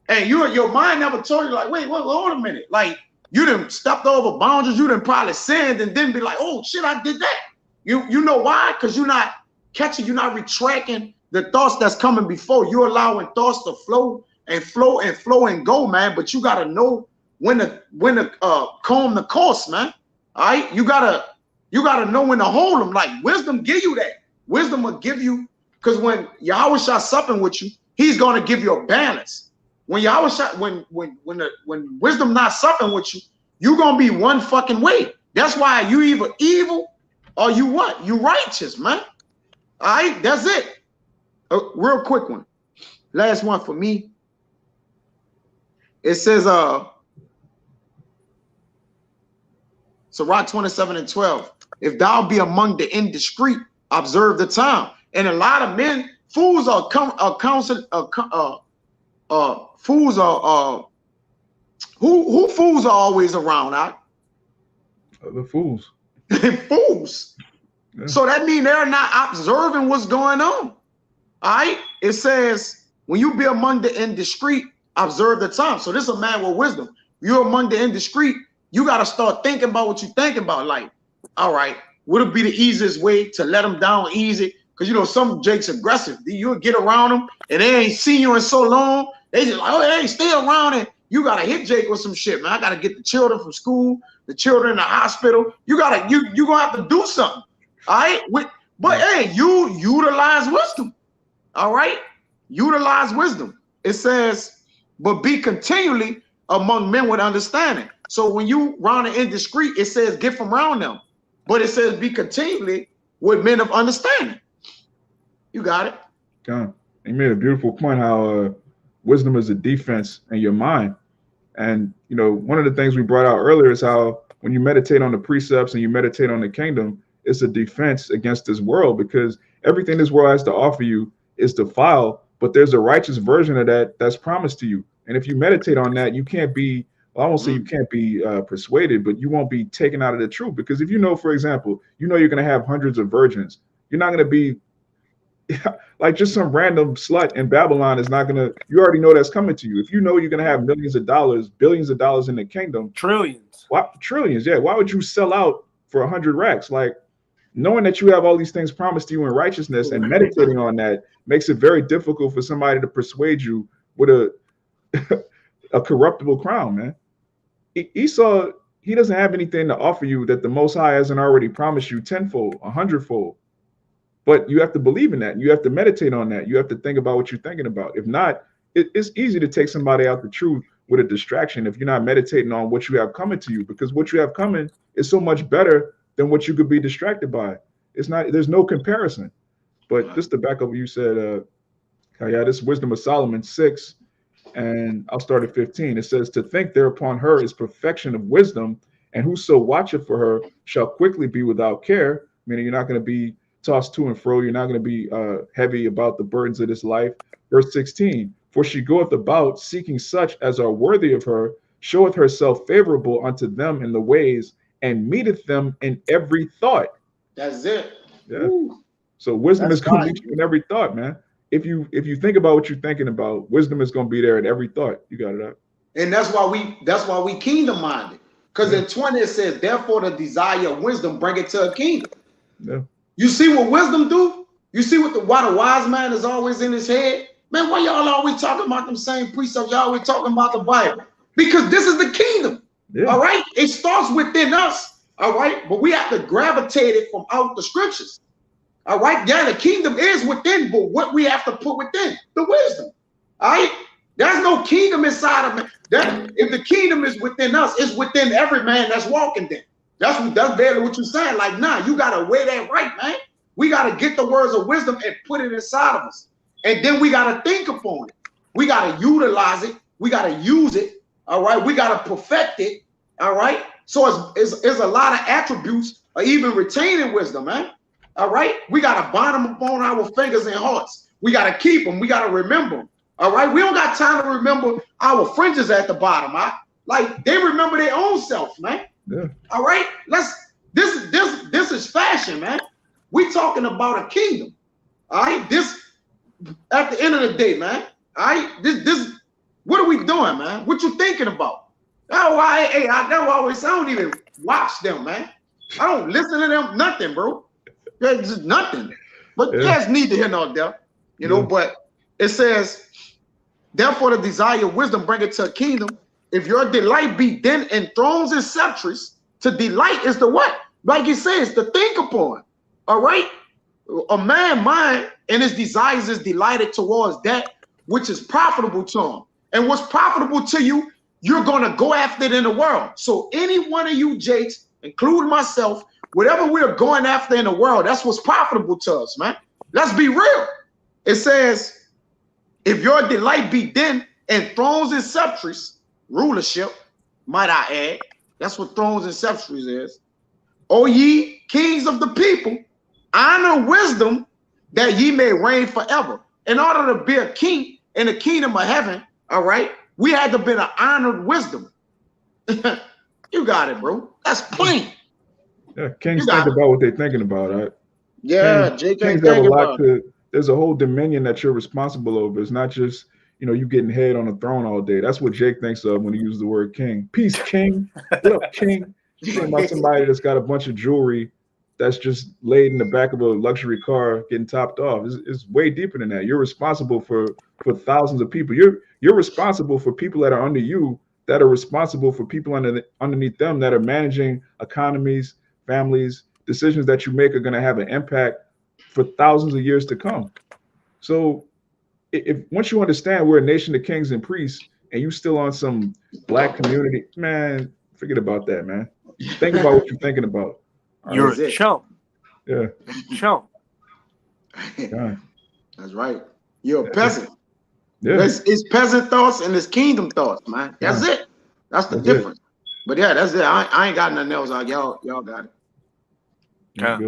and your mind never told you, like, wait, hold a minute, like you done stepped over boundaries, you done probably sinned, and then be like, oh shit, I did that. You know why? Because you're not catching, you're not retracting the thoughts that's coming before. You're allowing thoughts to flow and go, man. But you gotta know when to comb the course, man. All right, you gotta know when to hold them. Like wisdom give you that. Wisdom will give you, because when YAHAWASHI supping with you, he's gonna give you a balance. When YAHAWASHI, when wisdom not supping with you, you're gonna be one fucking way. That's why you either evil or you what? You righteous, man. All right, that's it. Real quick one. Last one for me. It says, Sirach 27-12. If thou be among the indiscreet, observe the time. And a lot of men, fools are fools are who fools are always around, right? The fools. Fools. Yeah. So that means they're not observing what's going on. All right. It says, when you be among the indiscreet, observe the time. So this is a man with wisdom. You're among the indiscreet. You got to start thinking about what you're thinking about. Like, all right, would it be the easiest way to let them down easy? Because, some Jake's aggressive. You'll get around them and they ain't seen you in so long. They just like, oh, hey, stay around it. You got to hit Jake with some shit, man. I got to get the children from school, the children in the hospital. You're going to have to do something. All right. But hey, you utilize wisdom. All right. Utilize wisdom. It says, but be continually among men with understanding. So when you round the indiscreet, it says get from around them. But it says be continually with men of understanding. You got it. God, you made a beautiful point how wisdom is a defense in your mind. And, one of the things we brought out earlier is how when you meditate on the precepts and you meditate on the kingdom, it's a defense against this world, because everything this world has to offer you is defiled, but there's a righteous version of that that's promised to you. And if you meditate on that, you can't be, well, I won't say you can't be persuaded, but you won't be taken out of the truth. Because if for example, you're going to have hundreds of virgins, you're not going to be like just some random slut in Babylon is not gonna. You already know that's coming to you. If you know you're gonna have millions of dollars, billions of dollars in the kingdom, trillions, trillions, yeah. Why would you sell out for 100 racks? Like knowing that you have all these things promised to you in righteousness and meditating on that makes it very difficult for somebody to persuade you with a a corruptible crown, man. Esau, he doesn't have anything to offer you that the Most High hasn't already promised you tenfold, 100-fold. But you have to believe in that. You have to meditate on that. You have to think about what you're thinking about. If not, it's easy to take somebody out the truth with a distraction if you're not meditating on what you have coming to you, because what you have coming is so much better than what you could be distracted by. It's not, there's no comparison. But just to back up what you said, yeah, this Wisdom of Solomon 6, and I'll start at 15. It says, to think thereupon her is perfection of wisdom, and whoso watcheth for her shall quickly be without care, meaning you're not going to be tossed to and fro. You're not going to be heavy about the burdens of this life. Verse 16, for she goeth about seeking such as are worthy of her, showeth herself favorable unto them in the ways, and meeteth them in every thought. That's it. Yeah. Ooh. So wisdom is going to meet you in every thought, man. If you think about what you're thinking about, wisdom is going to be there in every thought. You got it up. And that's why we kingdom minded. Because in 20 it says, therefore the desire of wisdom bring it to a kingdom. Yeah. You see what wisdom do? You see why the wise man is always in his head? Man, why y'all always talking about them same precepts? Y'all always talking about the Bible. Because this is the kingdom. Yeah. All right. It starts within us. All right. But we have to gravitate it from out the scriptures. All right. Yeah, the kingdom is within, but what we have to put within the wisdom. All right. There's no kingdom inside of man. If the kingdom is within us, it's within every man that's walking there. That's barely what you're saying. Like, nah, you gotta weigh that right, man. We gotta get the words of wisdom and put it inside of us. And then we gotta think upon it. We gotta utilize it. We gotta use it. All right. We gotta perfect it. All right. So it's a lot of attributes of even retaining wisdom, man. All right. We gotta bind them upon our fingers and hearts. We gotta keep them. We gotta remember them. All right. We don't got time to remember our fringes at the bottom. Like they remember their own self, man. Yeah. All right. This is fashion, man. We talking about a kingdom. All right. This at the end of the day, man. All right. This what are we doing, man? What you thinking about? Oh, I don't even watch them, man. I don't listen to them, nothing, bro. There's just nothing. But you guys need to hear no doubt, you know. But it says, therefore the desire of wisdom bring it to a kingdom. If your delight be then in thrones and sceptres, to delight is the what? Like it says, to think upon. All right. A man mind and his desires is delighted towards that which is profitable to him. And what's profitable to you, you're going to go after it in the world. So any one of you Jakes, including myself, whatever we're going after in the world, that's what's profitable to us, man. Let's be real. It says, if your delight be then in thrones and sceptres, rulership, might I add, that's what thrones and sceptres is. O ye kings of the people, honor wisdom that ye may reign forever. In order to be a king in the kingdom of heaven, all right, we had to be an honored wisdom. You got it, bro. That's plain. Yeah, kings think about what they're thinking about, right? Yeah, kings have a lot to. There's a whole dominion that you're responsible over. It's not just, you know, you getting head on a throne all day. That's what Jake thinks of when he uses the word king. Peace, king. What up, king? You're talking about somebody that's got a bunch of jewelry that's just laid in the back of a luxury car getting topped off. It's way deeper than that. You're responsible for thousands of people. You're responsible for people that are under you, that are responsible for people underneath them, that are managing economies, families. Decisions that you make are going to have an impact for thousands of years to come. So if once you understand we're a nation of kings and priests, and you still on some black community, man, forget about that, man. Think about what you're thinking about. You're a chump. Yeah. Chump. That's right. You're a peasant. Yeah. It's peasant thoughts and it's kingdom thoughts, man. That's it. That's the difference. But yeah, that's it. I ain't got nothing else. Y'all got it. Yeah.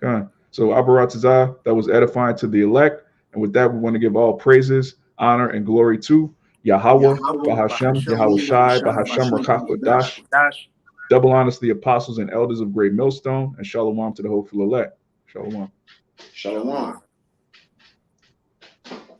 Good. So Abaratazah, that was edifying to the elect. And with that, we want to give all praises, honor, and glory to Yahawah, bahasham, YAHAWASHI, bahasham, Microchip, double honors to the apostles and elders of Great Millstone, and Shalawam to the hopeful elect. Shalawam. Shalawam.